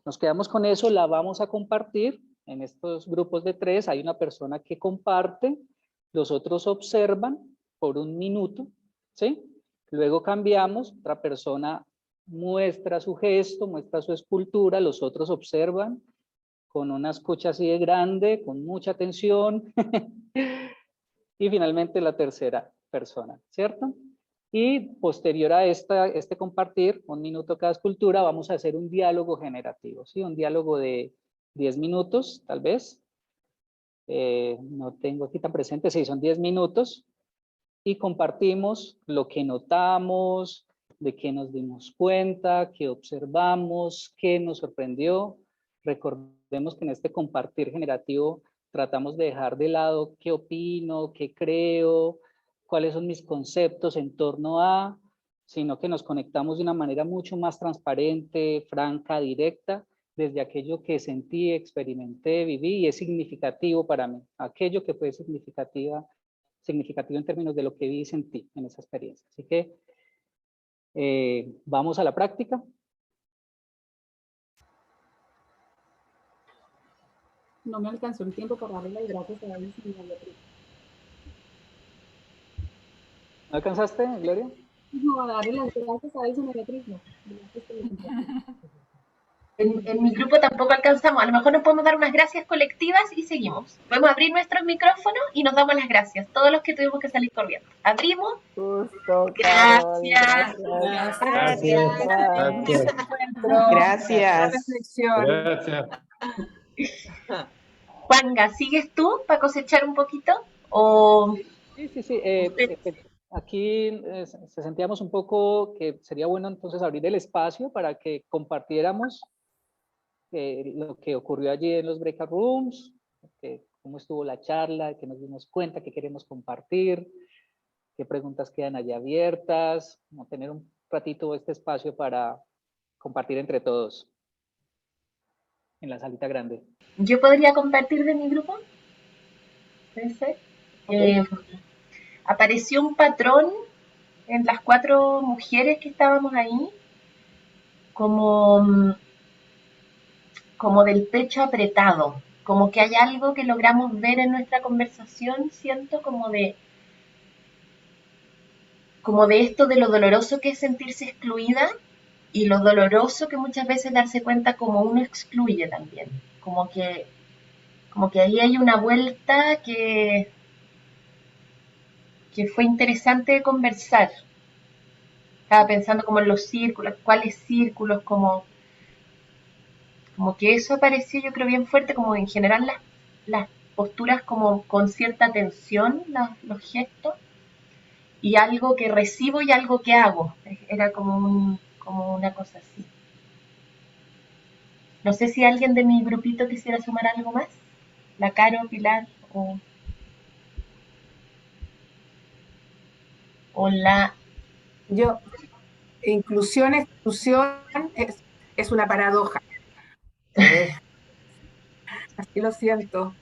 nos quedamos con eso, la vamos a compartir en estos grupos de 3. Hay una persona que comparte, los otros observan por 1 minuto, ¿sí? Luego cambiamos, otra persona muestra su gesto, muestra su escultura, los otros observan con una escucha así de grande, con mucha atención. Y finalmente la tercera persona, ¿cierto? Y posterior a este compartir, 1 minuto cada escultura, vamos a hacer un diálogo generativo, ¿sí? Un diálogo de 10 minutos, tal vez. No tengo aquí tan presente, sí, son 10 minutos. Y compartimos lo que notamos, de qué nos dimos cuenta, qué observamos, qué nos sorprendió, Recordemos que en este compartir generativo tratamos de dejar de lado qué opino, qué creo, cuáles son mis conceptos en torno a, sino que nos conectamos de una manera mucho más transparente, franca, directa, desde aquello que sentí, experimenté, viví y es significativo para mí, aquello que fue significativo en términos de lo que vi y sentí en esa experiencia. Así que vamos a la práctica. No me alcanzó el tiempo para darle las gracias a David y a Beatriz. ¿No alcanzaste, Gloria? No, a darle las gracias a David y a Beatriz, no. Gracias por la invitación. En mi grupo tampoco alcanzamos. A lo mejor nos podemos dar unas gracias colectivas y seguimos. Podemos abrir nuestros micrófonos y nos damos las gracias. Todos los que tuvimos que salir corriendo. Abrimos. Justo, Carol. Gracias. Gracias. Gracias. Juanga, ¿sigues tú para cosechar un poquito? ¿O Sí. Aquí se sentíamos un poco que sería bueno entonces abrir el espacio para que compartiéramos lo que ocurrió allí en los breakout rooms, cómo estuvo la charla, que nos dimos cuenta, que queremos compartir, qué preguntas quedan allí abiertas, como tener un ratito este espacio para compartir entre todos en la salita grande? yo podría compartir de mi grupo? ¿Puede ser? Apareció un patrón en las 4 mujeres que estábamos ahí, como del pecho apretado, como que hay algo que logramos ver en nuestra conversación, siento como de esto de lo doloroso que es sentirse excluida y lo doloroso que muchas veces darse cuenta como uno excluye también, como que ahí hay una vuelta que fue interesante de conversar. Estaba pensando como en los círculos, cuáles círculos, como que eso apareció yo creo bien fuerte, como en general las posturas como con cierta tensión, los gestos, y algo que recibo y algo que hago. Era como una cosa así. No sé si alguien de mi grupito quisiera sumar algo más. La Caro, Pilar o la... Yo, inclusión, exclusión es una paradoja. Así lo siento.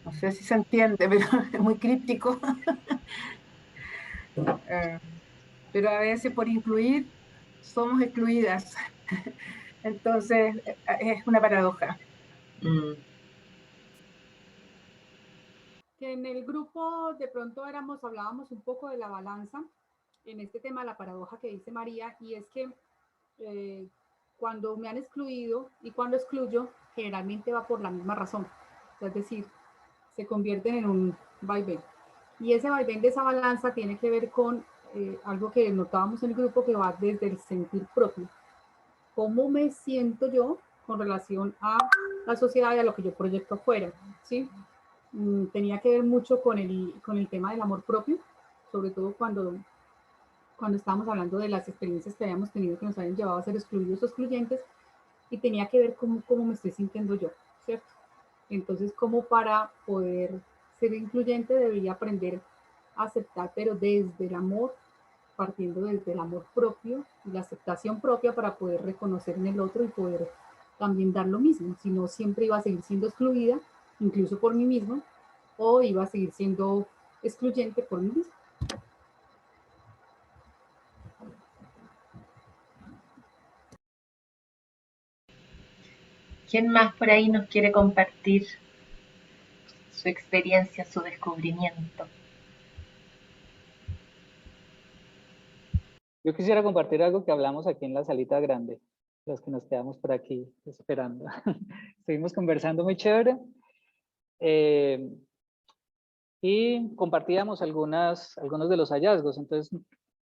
No sé si se entiende, pero es muy críptico. Pero a veces por incluir somos excluidas. Entonces es una paradoja. Que en el grupo de pronto hablábamos un poco de la balanza en este tema, la paradoja que dice María, y es que cuando me han excluido y cuando excluyo, generalmente va por la misma razón. Es decir, se convierten en un vaivén. Y ese vaivén de esa balanza tiene que ver con algo que notábamos en el grupo, que va desde el sentir propio. ¿Cómo me siento yo con relación a la sociedad y a lo que yo proyecto afuera? ¿Sí? Tenía que ver mucho con el tema del amor propio, sobre todo cuando estábamos hablando de las experiencias que habíamos tenido que nos habían llevado a ser excluidos o excluyentes, y tenía que ver cómo me estoy sintiendo yo, ¿cierto? Entonces, como para poder ser incluyente debería aprender a aceptar, pero desde el amor, partiendo desde el amor propio y la aceptación propia para poder reconocer en el otro y poder también dar lo mismo. Si no, siempre iba a seguir siendo excluida, incluso por mí mismo, o iba a seguir siendo excluyente por mí mismo. ¿Quién más por ahí nos quiere compartir su experiencia, su descubrimiento? Yo quisiera compartir algo que hablamos aquí en la salita grande, los que nos quedamos por aquí esperando. Estuvimos conversando muy chévere y compartíamos algunos de los hallazgos. Entonces,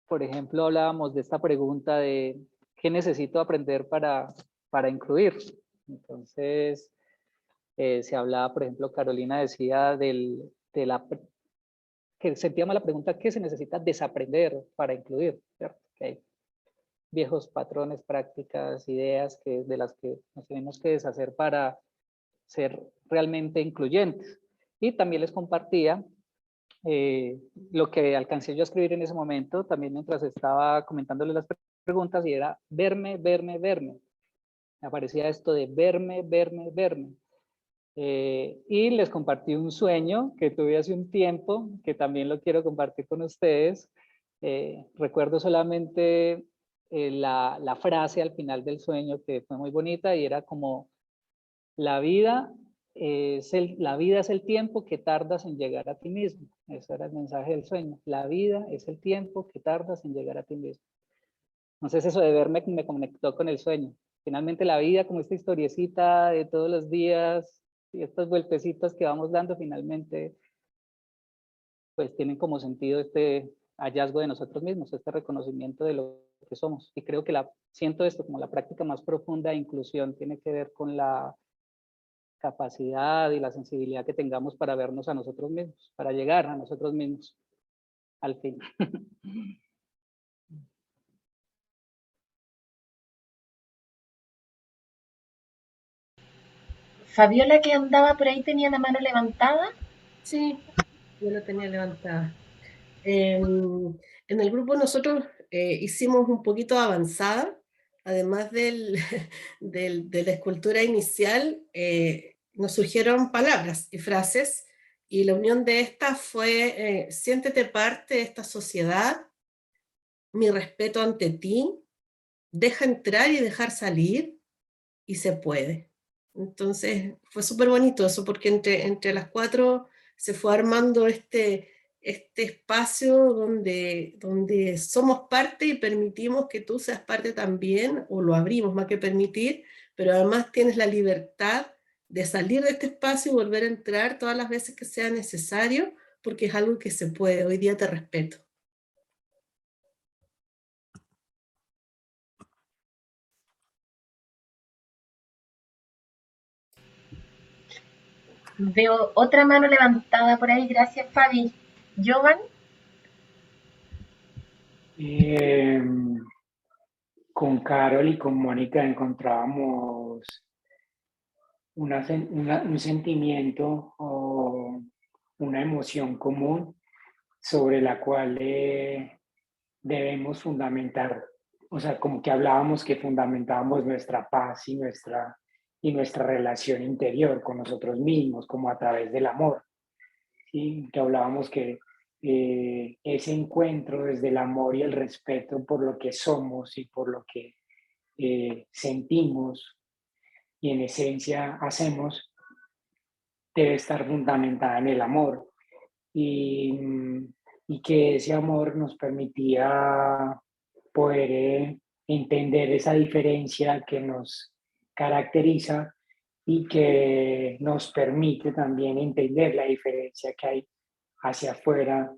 por ejemplo, hablábamos de esta pregunta de ¿qué necesito aprender para incluir? Entonces, se hablaba, por ejemplo, Carolina decía que sentíamos la pregunta ¿qué se necesita desaprender para incluir? ¿Cierto? Okay. viejos patrones, prácticas, ideas de las que nos tenemos que deshacer para ser realmente incluyentes. Y también les compartía lo que alcancé yo a escribir en ese momento, también mientras estaba comentándole las preguntas, y era verme, verme, verme. Aparecía esto de verme, verme, verme. Y les compartí un sueño que tuve hace un tiempo, que también lo quiero compartir con ustedes. Recuerdo solamente la frase al final del sueño, que fue muy bonita, y era como: la vida la vida es el tiempo que tardas en llegar a ti mismo. Ese era el mensaje del sueño. La vida es el tiempo que tardas en llegar a ti mismo. Entonces eso de verme me conectó con el sueño. Finalmente la vida, como esta historiecita de todos los días y estos vueltecitos que vamos dando, finalmente pues tienen como sentido este hallazgo de nosotros mismos, este reconocimiento de lo que somos. Y creo que siento esto como la práctica más profunda de inclusión tiene que ver con la capacidad y la sensibilidad que tengamos para vernos a nosotros mismos, para llegar a nosotros mismos, al fin. Fabiola, que andaba por ahí, tenía la mano levantada. Sí, yo la tenía levantada. En el grupo nosotros hicimos un poquito avanzada, además de la escultura inicial, nos surgieron palabras y frases, y la unión de estas fue, siéntete parte de esta sociedad, mi respeto ante ti, deja entrar y dejar salir, y se puede. Entonces fue súper bonito eso, porque entre las cuatro se fue armando este espacio donde somos parte y permitimos que tú seas parte también, o lo abrimos más que permitir, pero además tienes la libertad de salir de este espacio y volver a entrar todas las veces que sea necesario, porque es algo que se puede. Hoy día te respeto. Veo otra mano levantada por ahí, gracias Fabi. Jovan. Con Carol y con Mónica encontrábamos un sentimiento o una emoción común sobre la cual debemos fundamentar, o sea, como que hablábamos que fundamentábamos nuestra paz y nuestra relación interior con nosotros mismos, como a través del amor, ¿sí? Que hablábamos que ese encuentro desde el amor y el respeto por lo que somos y por lo que sentimos y en esencia hacemos, debe estar fundamentada en el amor. Y, y que ese amor nos permitía poder entender esa diferencia que nos caracteriza y que nos permite también entender la diferencia que hay hacia afuera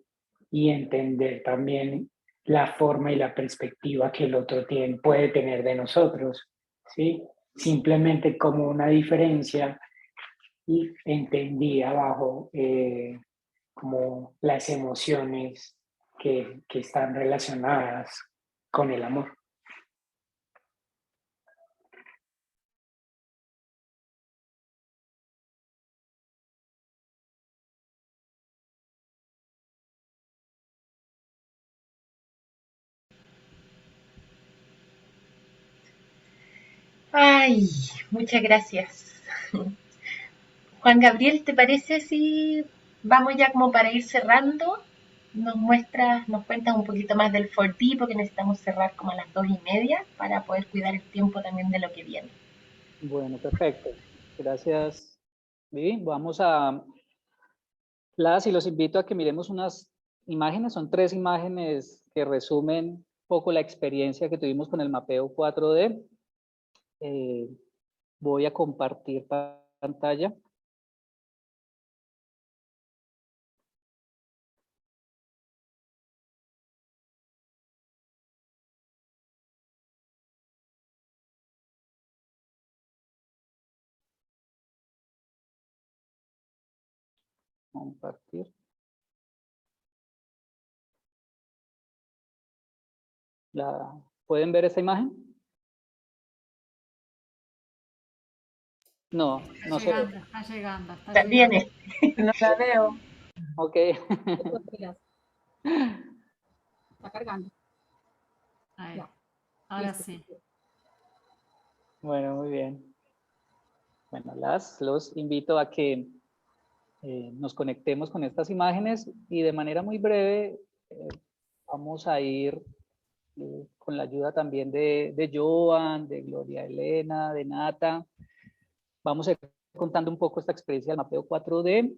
y entender también la forma y la perspectiva que el otro puede tener de nosotros, ¿sí? Simplemente como una diferencia y entendía bajo como las emociones que están relacionadas con el amor. Ay, muchas gracias. Juan Gabriel, ¿te parece si vamos ya como para ir cerrando? Nos cuentas un poquito más del 4D, porque necesitamos cerrar como a las 2:30 para poder cuidar el tiempo también de lo que viene. Bueno, perfecto. Gracias, Vivi. Vamos a... y los invito a que miremos unas imágenes. Son 3 imágenes que resumen un poco la experiencia que tuvimos con el mapeo 4D. Voy a compartir pantalla. Compartir. ¿Pueden ver esta imagen? No, no se ve. Está llegando, está También llegando. No la veo. Ok. Está cargando. Ahí. Ya. Ahora Listo. sí. Bueno, muy bien. Bueno, los invito a que nos conectemos con estas imágenes y de manera muy breve vamos a ir con la ayuda también de Joan, de Gloria Elena, de Nata. Vamos a ir contando un poco esta experiencia del mapeo 4D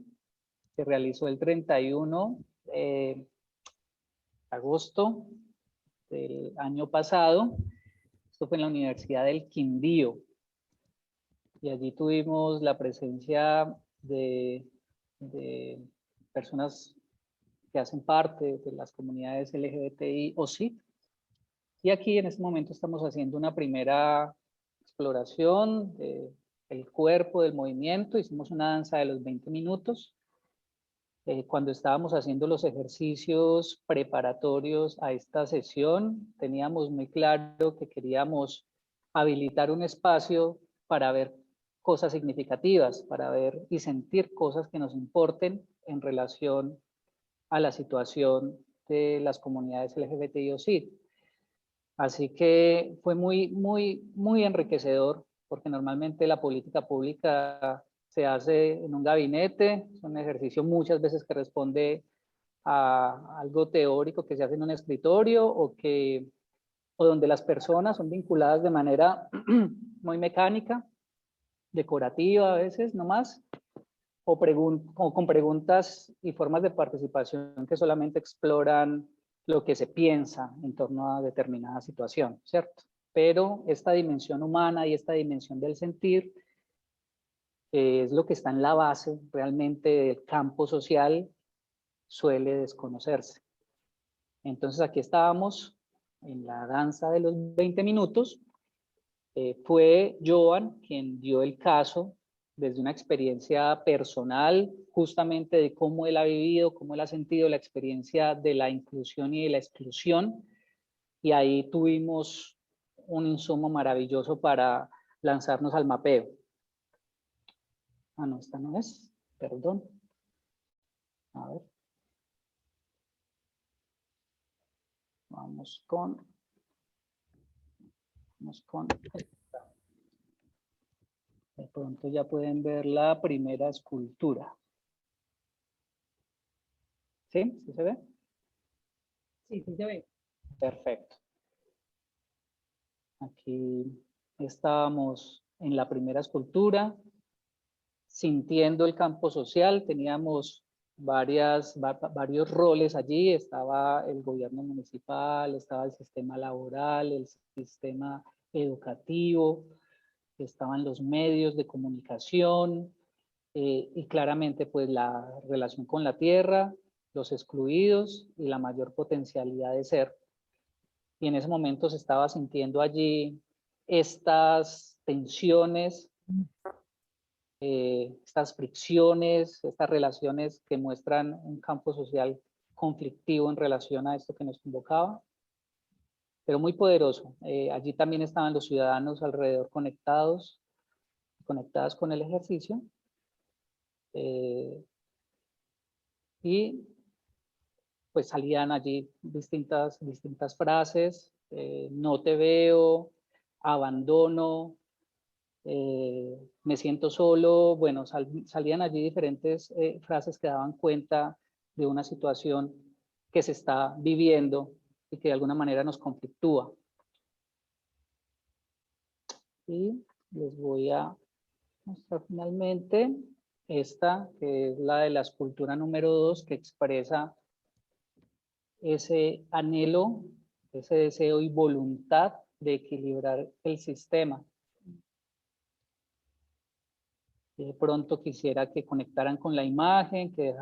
que realizó el 31 de agosto del año pasado. Esto fue en la Universidad del Quindío. Y allí tuvimos la presencia de personas que hacen parte de las comunidades LGBTI o SID. Y aquí en este momento estamos haciendo una primera exploración del cuerpo, del movimiento. Hicimos una danza de los 20 minutos. Cuando estábamos haciendo los ejercicios preparatorios a esta sesión, teníamos muy claro que queríamos habilitar un espacio para ver cosas significativas, para ver y sentir cosas que nos importen en relación a la situación de las comunidades LGBTI o SID. Así que fue muy enriquecedor, porque normalmente la política pública se hace en un gabinete, es un ejercicio muchas veces que responde a algo teórico que se hace en un escritorio o donde las personas son vinculadas de manera muy mecánica, decorativa a veces nomás, o con preguntas y formas de participación que solamente exploran lo que se piensa en torno a determinada situación, ¿cierto? Pero esta dimensión humana y esta dimensión del sentir es lo que está en la base realmente del campo social, suele desconocerse. Entonces aquí estábamos en la danza de los 20 minutos. Fue Joan quien dio el caso desde una experiencia personal, justamente de cómo él ha vivido, cómo él ha sentido la experiencia de la inclusión y de la exclusión. Y ahí tuvimos un insumo maravilloso para lanzarnos al mapeo. Ah, no, esta no es, perdón. A ver. Vamos con de pronto ya pueden ver la primera escultura. ¿Sí? ¿Sí se ve? Sí, sí se ve. Perfecto. Aquí estábamos en la primera escultura, sintiendo el campo social. Teníamos varios roles allí. Estaba el gobierno municipal, estaba el sistema laboral, el sistema educativo, estaban los medios de comunicación y claramente pues la relación con la tierra, los excluidos y la mayor potencialidad de ser. Y en ese momento se estaba sintiendo allí estas tensiones, estas fricciones, estas relaciones que muestran un campo social conflictivo en relación a esto que nos convocaba, pero muy poderoso. Allí también estaban los ciudadanos alrededor conectadas con el ejercicio. Y pues salían allí distintas frases, no te veo, abandono, me siento solo. Bueno, salían allí diferentes frases que daban cuenta de una situación que se está viviendo y que de alguna manera nos conflictúa. Y les voy a mostrar finalmente esta, que es la de la escultura número 2, que expresa ese anhelo, ese deseo y voluntad de equilibrar el sistema. De pronto quisiera que conectaran con la imagen, que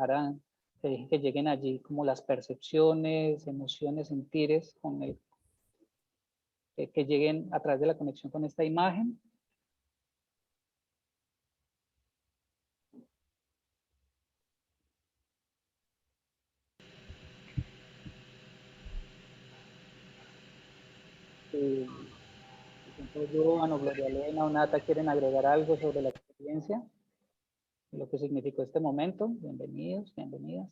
lleguen allí como las percepciones, emociones, sentires, que lleguen a través de la conexión con esta imagen. Joan o Gloria Elena o Nata quieren agregar algo sobre la experiencia, lo que significó este momento. Bienvenidos, bienvenidas.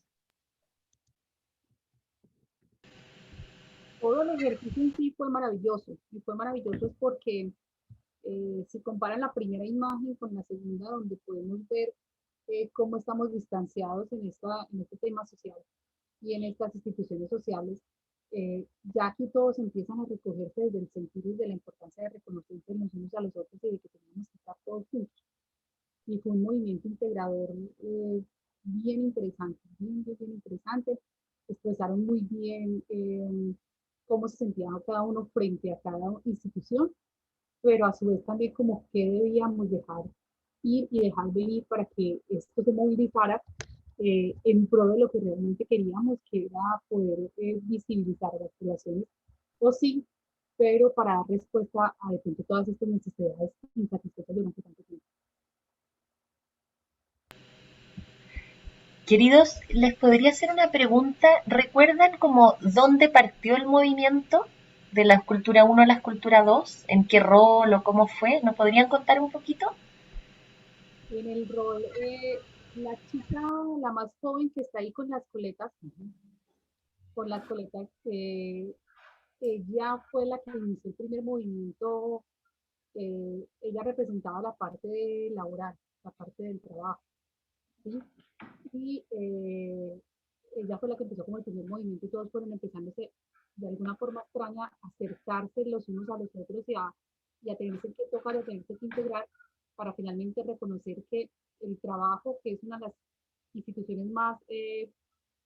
Todo el ejercicio en sí fue maravilloso, y fue maravilloso es porque si comparan la primera imagen con la segunda, donde podemos ver cómo estamos distanciados en este tema social y en estas instituciones sociales, ya aquí todos empiezan a recogerse desde el sentido y de la importancia de reconocerse los unos a los otros y de que tenemos que estar todos juntos. Y fue un movimiento integrador bien interesante, bien interesante. Expresaron muy bien cómo se sentía cada uno frente a cada institución, pero a su vez también como qué debíamos dejar ir y dejar venir para que esto se movilizara en pro de lo que realmente queríamos, que era poder visibilizar las poblaciones, o sí, pero para dar respuesta a de pronto todas estas necesidades insatisfechas durante tanto tiempo. Queridos, les podría hacer una pregunta. ¿Recuerdan como dónde partió el movimiento de la escultura 1 a la escultura 2? ¿En qué rol o cómo fue? ¿Nos podrían contar un poquito? En el rol, la chica, la más joven que está ahí con las coletas, ella fue la que inició el primer movimiento. Ella representaba la parte laboral, la parte del trabajo, ¿sí? Y ella fue la que empezó como el primer movimiento y todos fueron empezándose de alguna forma extraña a acercarse los unos a los otros y a tenerse que tocar, a tenerse que integrar para finalmente reconocer que el trabajo, que es una de las instituciones más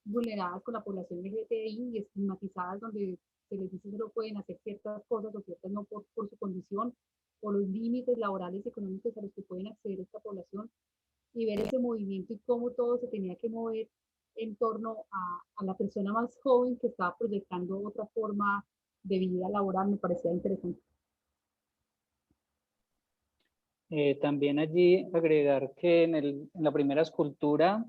vulneradas con la población LGTBI y estigmatizadas, donde se les dice que no pueden hacer ciertas cosas o ciertas no por su condición, o los límites laborales y económicos a los que pueden acceder esta población, y ver ese movimiento y cómo todo se tenía que mover en torno a la persona más joven que estaba proyectando otra forma de vida laboral, me parecía interesante. También allí agregar que en la primera escultura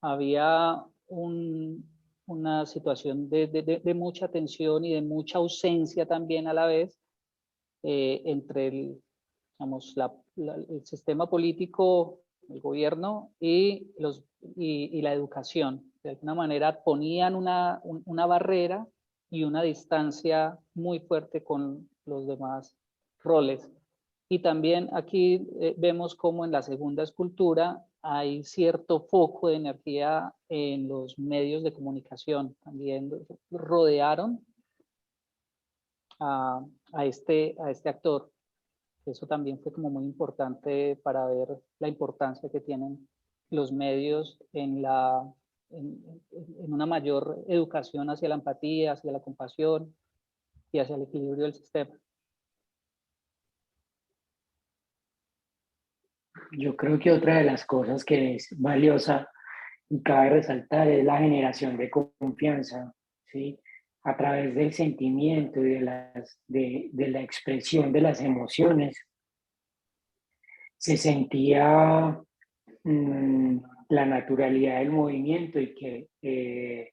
había una situación de mucha tensión y de mucha ausencia también a la vez entre digamos, el sistema político, el gobierno y la educación. De alguna manera ponían una barrera y una distancia muy fuerte con los demás roles. Y también aquí vemos cómo en la segunda escultura hay cierto foco de energía en los medios de comunicación. También rodearon a este actor. Eso también fue como muy importante para ver la importancia que tienen los medios en una mayor educación hacia la empatía, hacia la compasión y hacia el equilibrio del sistema. Yo creo que otra de las cosas que es valiosa y cabe resaltar es la generación de confianza, ¿sí? A través del sentimiento y de la expresión de las emociones, se sentía la naturalidad del movimiento y que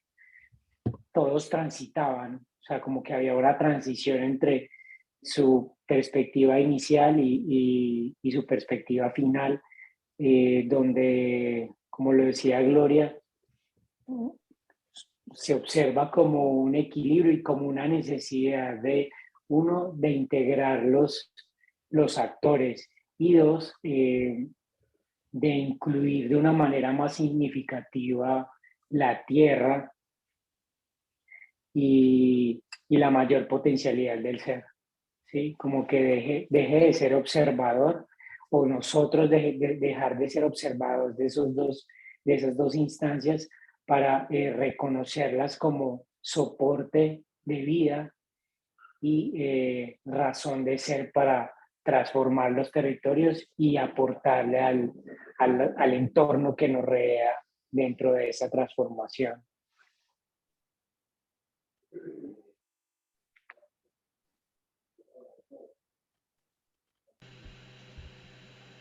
todos transitaban, o sea, como que había una transición entre su perspectiva inicial y su perspectiva final, donde, como lo decía Gloria, se observa como un equilibrio y como una necesidad de, uno, de integrar los actores y dos, de incluir de una manera más significativa la tierra y la mayor potencialidad del ser, ¿sí? Como que deje de ser observador o nosotros dejar de ser observadores de esas dos instancias para reconocerlas como soporte de vida y razón de ser para transformar los territorios y aportarle al entorno que nos rodea dentro de esa transformación.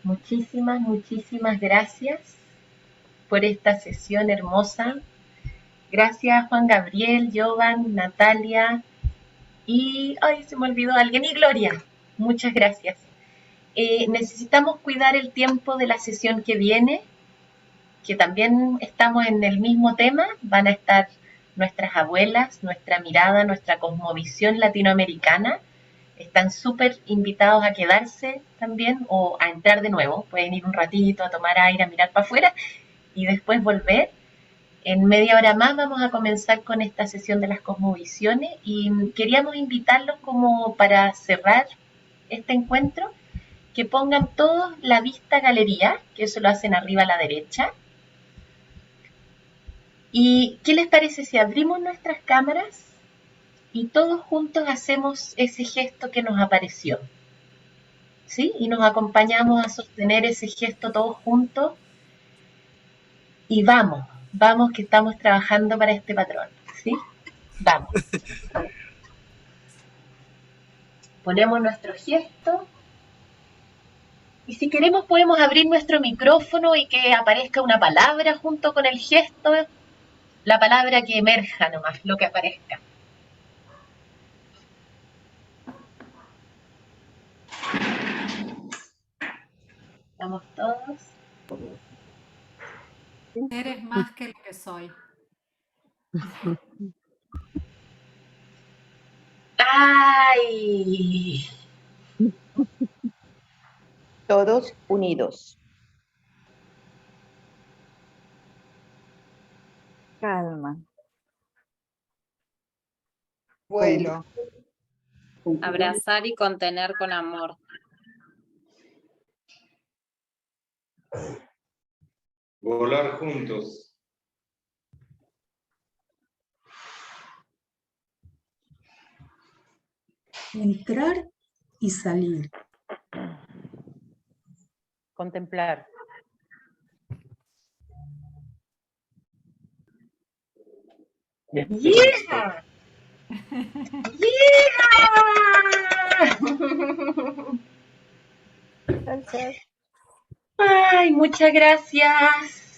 Muchísimas gracias por esta sesión hermosa. Gracias Juan Gabriel, Jovan, Natalia, Y, ay, se me olvidó alguien. Y Gloria, muchas gracias. Necesitamos cuidar el tiempo de la sesión que viene, que también estamos en el mismo tema. Van a estar nuestras abuelas, nuestra mirada, nuestra cosmovisión latinoamericana. Están súper invitados a quedarse también o a entrar de nuevo. Pueden ir un ratito a tomar aire, a mirar para afuera y después volver. En media hora más vamos a comenzar con esta sesión de las cosmovisiones y queríamos invitarlos como para cerrar este encuentro, que pongan todos la vista galería, que eso lo hacen arriba a la derecha. ¿Y qué les parece si abrimos nuestras cámaras y todos juntos hacemos ese gesto que nos apareció? ¿Sí? Y nos acompañamos a sostener ese gesto todos juntos. Y vamos, vamos que estamos trabajando para este patrón. ¿Sí? Vamos. Ponemos nuestro gesto. Y si queremos podemos abrir nuestro micrófono y que aparezca una palabra junto con el gesto. La palabra que emerja nomás, lo que aparezca. Vamos todos. Eres más que lo que soy. ¡Ay! Todos unidos. Calma. Vuelo. Abrazar y contener con amor. Volar juntos. Entrar y salir. Contemplar. ¡Yeah! ¡Yeah! Ay, muchas gracias.